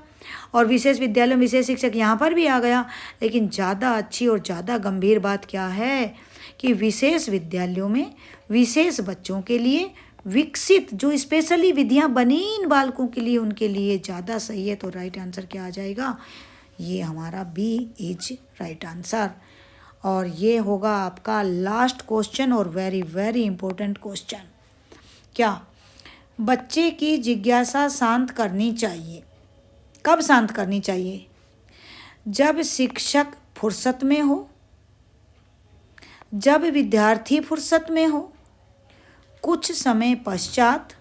और विशेष विद्यालय में विशेष शिक्षक यहाँ पर भी आ गया, लेकिन ज़्यादा अच्छी और ज़्यादा गंभीर बात क्या है कि विशेष विद्यालयों में विशेष बच्चों के लिए विकसित जो स्पेशली विधियाँ बनी इन बालकों के लिए, उनके लिए ज़्यादा सही है। तो राइट आंसर क्या आ जाएगा? ये हमारा बी इज राइट आंसर। और ये होगा आपका लास्ट क्वेश्चन और वेरी वेरी इंपॉर्टेंट क्वेश्चन। क्या बच्चे की जिज्ञासा शांत करनी चाहिए? कब शांत करनी चाहिए? जब शिक्षक फुर्सत में हो, जब विद्यार्थी फुर्सत में हो, कुछ समय पश्चात,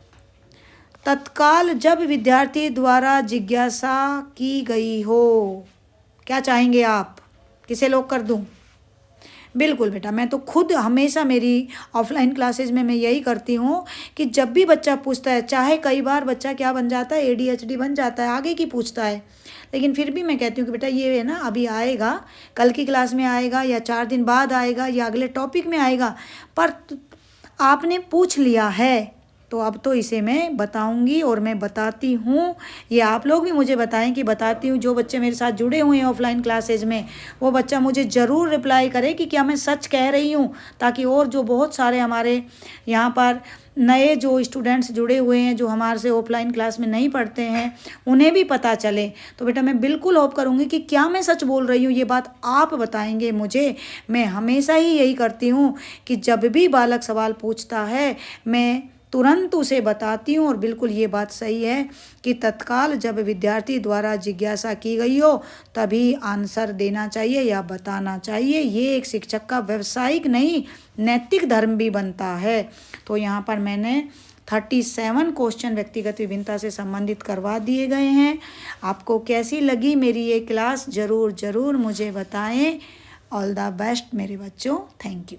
तत्काल जब विद्यार्थी द्वारा जिज्ञासा की गई हो। क्या चाहेंगे आप? किसे लॉक कर दूं? बिल्कुल बेटा, मैं तो खुद हमेशा मेरी ऑफलाइन क्लासेज में मैं यही करती हूँ कि जब भी बच्चा पूछता है, चाहे कई बार बच्चा क्या बन जाता है, ADHD बन जाता है, आगे की पूछता है, लेकिन फिर भी मैं कहती हूँ कि बेटा ये है ना, अभी आएगा, कल की क्लास में आएगा या 4 दिन बाद आएगा या अगले टॉपिक में आएगा, पर आपने पूछ लिया है तो अब तो इसे मैं बताऊंगी और मैं बताती हूँ। ये आप लोग भी मुझे बताएं कि बताती हूँ। जो बच्चे मेरे साथ जुड़े हुए हैं ऑफलाइन क्लासेज में, वो बच्चा मुझे ज़रूर रिप्लाई करे कि क्या मैं सच कह रही हूँ, ताकि और जो बहुत सारे हमारे यहाँ पर नए जो स्टूडेंट्स जुड़े हुए हैं, जो हमारे से ऑफलाइन क्लास में नहीं पढ़ते हैं, उन्हें भी पता चले। तो बेटा मैं बिल्कुल होप करूँगी कि क्या मैं सच बोल रही हूँ, ये बात आप बताएंगे मुझे। मैं हमेशा ही यही करती हूँ कि जब भी बालक सवाल पूछता है मैं तुरंत उसे बताती हूँ। और बिल्कुल ये बात सही है कि तत्काल जब विद्यार्थी द्वारा जिज्ञासा की गई हो तभी आंसर देना चाहिए या बताना चाहिए। ये एक शिक्षक का व्यावसायिक नहीं, नैतिक धर्म भी बनता है। तो यहाँ पर मैंने 37 क्वेश्चन व्यक्तिगत विभिन्नता से संबंधित करवा दिए गए हैं। आपको कैसी लगी मेरी ये क्लास? ज़रूर मुझे बताएं। ऑल द बेस्ट मेरे बच्चों। Thank you.